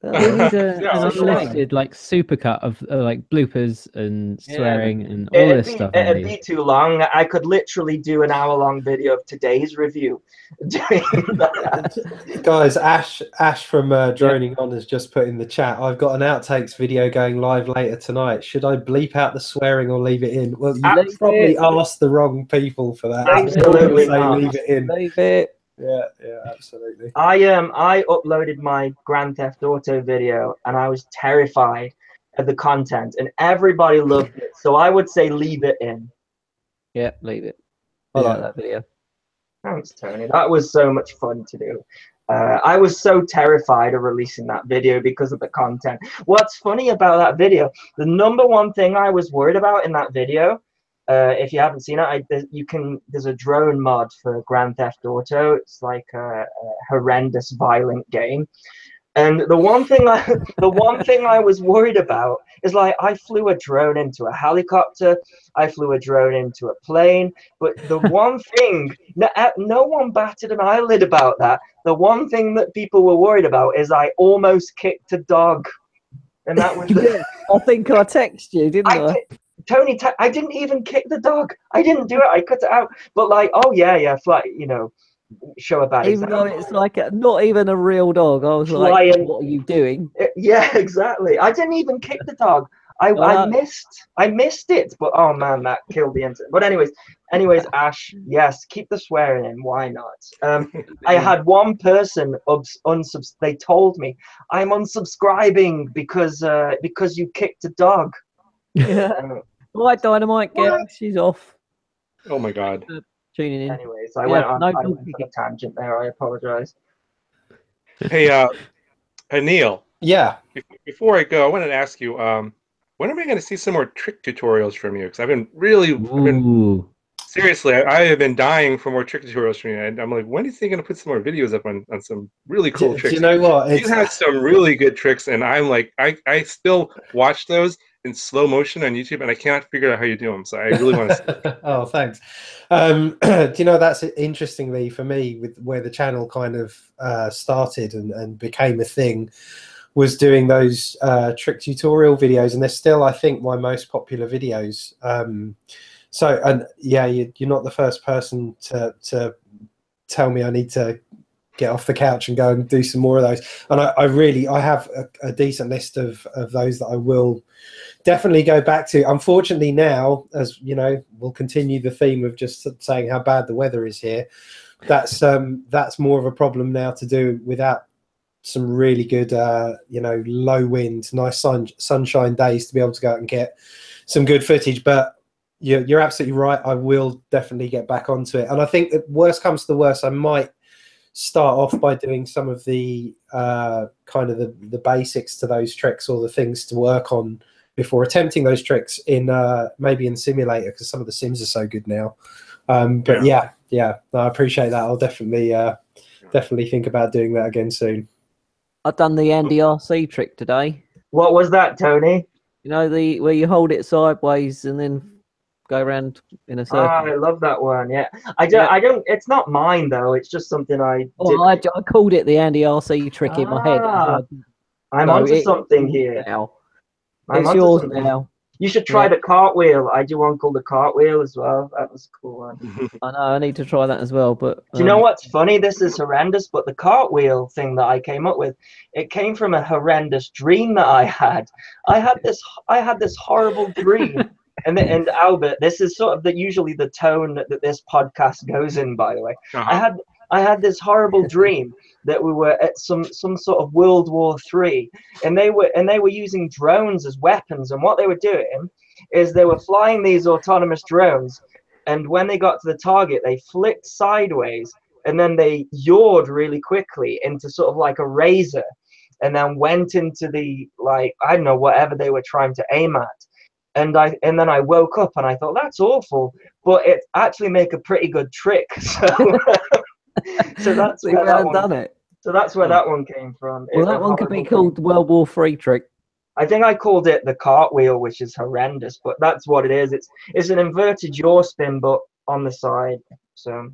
There was an unlisted like supercut of like bloopers and swearing and all this stuff. It'd be too long. I could literally do an hour-long video of today's review. Doing that. Guys, Ash from Droning On has just put in the chat, I've got an outtakes video going live later tonight. Should I bleep out the swearing or leave it in? Well, you probably asked the wrong people for that. Absolutely not. Leave it in. Leave it. Yeah, absolutely. I uploaded my Grand Theft Auto video, and I was terrified of the content, and everybody loved it. So I would say leave it in. Yeah, leave it. I like that video. Thanks, Tony. That was so much fun to do. I was so terrified of releasing that video because of the content. What's funny about that video, the number one thing I was worried about in that video, if you haven't seen it, there's a drone mod for Grand Theft Auto. It's like a horrendous, violent game. And the one thing I was worried about is, like, I flew a drone into a helicopter, I flew a drone into a plane, but the one thing, no one batted an eyelid about that. The one thing that people were worried about is I almost kicked a dog. And that was I think I texted you, didn't I? Tony, I didn't even kick the dog. I didn't do it. I cut it out. But like, oh yeah, fly, you know, show a bad even example. though it's like not even a real dog. I was like, what are you doing? Yeah, exactly. I didn't even kick the dog. I missed it. But oh man, that killed the incident. But anyways, Ash, yes, keep the swearing in. Why not? I had one person they told me I'm unsubscribing because you kicked a dog. Yeah. Right, Dynamite, she's off. Oh my God. Tuning in. Anyways, I went on a tangent there. I apologize. Hey, Neil. Yeah. Before I go, I wanted to ask you, when am I going to see some more trick tutorials from you? Because I've been seriously, I have been dying for more trick tutorials from you. And I'm like, when is he going to put some more videos up on some really cool tricks? Do you know what? You have some really good tricks, and I'm like, I still watch those in slow motion on YouTube, and I cannot figure out how you do them. So I really want to see. Oh, thanks. Do you know, that's interestingly for me, with where the channel kind of started and became a thing, was doing those trick tutorial videos, and they're still, I think, my most popular videos. So, and yeah, you're not the first person to tell me I need to get off the couch and go and do some more of those. And I have a decent list of those that I will definitely go back to. Unfortunately now, as you know, we'll continue the theme of just saying how bad the weather is here. That's more of a problem now to do without some really good, you know, low wind, nice sunshine days to be able to go out and get some good footage. But you're absolutely right. I will definitely get back onto it. And I think that worst comes to the worst, I might start off by doing some of the kind of the basics to those tricks, or the things to work on before attempting those tricks in maybe in simulator, because some of the sims are so good now. But yeah, no, I appreciate that. I'll definitely think about doing that again soon. I've done the Andy RC trick today. What was that, Tony? You know, the where you hold it sideways and then go around in a circle. I love that one. Yeah, I don't. It's not mine though. It's just something I did. I called it the Andy RC trick in my head. I'm onto something here. Now. I'm It's onto yours something. now. You should try the cartwheel. I do one called the cartwheel as well. That was a cool one. I know, I need to try that as well. But do you know what's funny? This is horrendous, but the cartwheel thing that I came up with, it came from a horrendous dream that I had. I had this horrible dream. And Albert, this is sort of usually the tone that this podcast goes in, by the way. I had this horrible dream that we were at some sort of World War III, and they were using drones as weapons. And what they were doing is they were flying these autonomous drones, and when they got to the target, they flicked sideways, and then they yawed really quickly into sort of like a razor, and then went into the, like, I don't know, whatever they were trying to aim at. And then I woke up and I thought, that's awful, but it actually make a pretty good trick. So that's where that one, So that's where that one came from. Well, that one could be called the World War III trick. I think I called it the cartwheel, which is horrendous, but that's what it is. It's an inverted yaw spin, but on the side. So,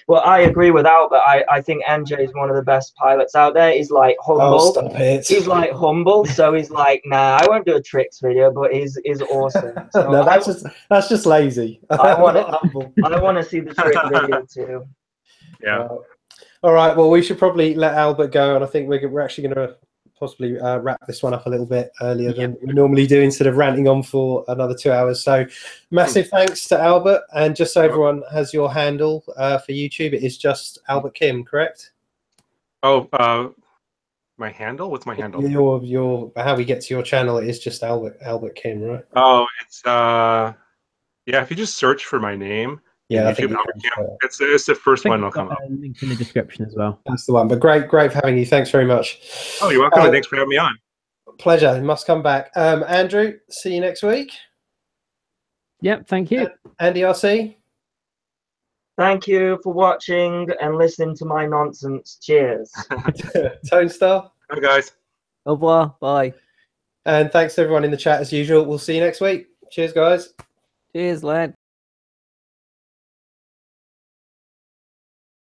well, I agree with Albert. I think NJ is one of the best pilots out there. He's like humble. Oh, stop it. He's like humble, so he's like, nah, I won't do a tricks video, but he's awesome. So no, that's just lazy. I want to see the trick video too. Yeah. All right. Well, we should probably let Albert go, and I think we're actually going to possibly wrap this one up a little bit earlier than we normally do, instead of ranting on for another 2 hours. So massive thanks to Albert. And just so everyone has your handle for YouTube, it is just Albert Kim, correct? Oh, my handle? What's my handle? Your how we get to your channel, it is just Albert Kim, right? Oh, it's yeah, if you just search for my name. Yeah, I YouTube, think it's the first one that'll come up. Link in the description as well. That's the one. But great having you. Thanks very much. Oh, you're welcome. Thanks for having me on. Pleasure. You must come back. Andrew, see you next week. Yep, thank you. Andy RC. Thank you for watching and listening to my nonsense. Cheers. Tone Star. Bye, guys. Au revoir. Bye. And thanks to everyone in the chat as usual. We'll see you next week. Cheers, guys. Cheers, lad.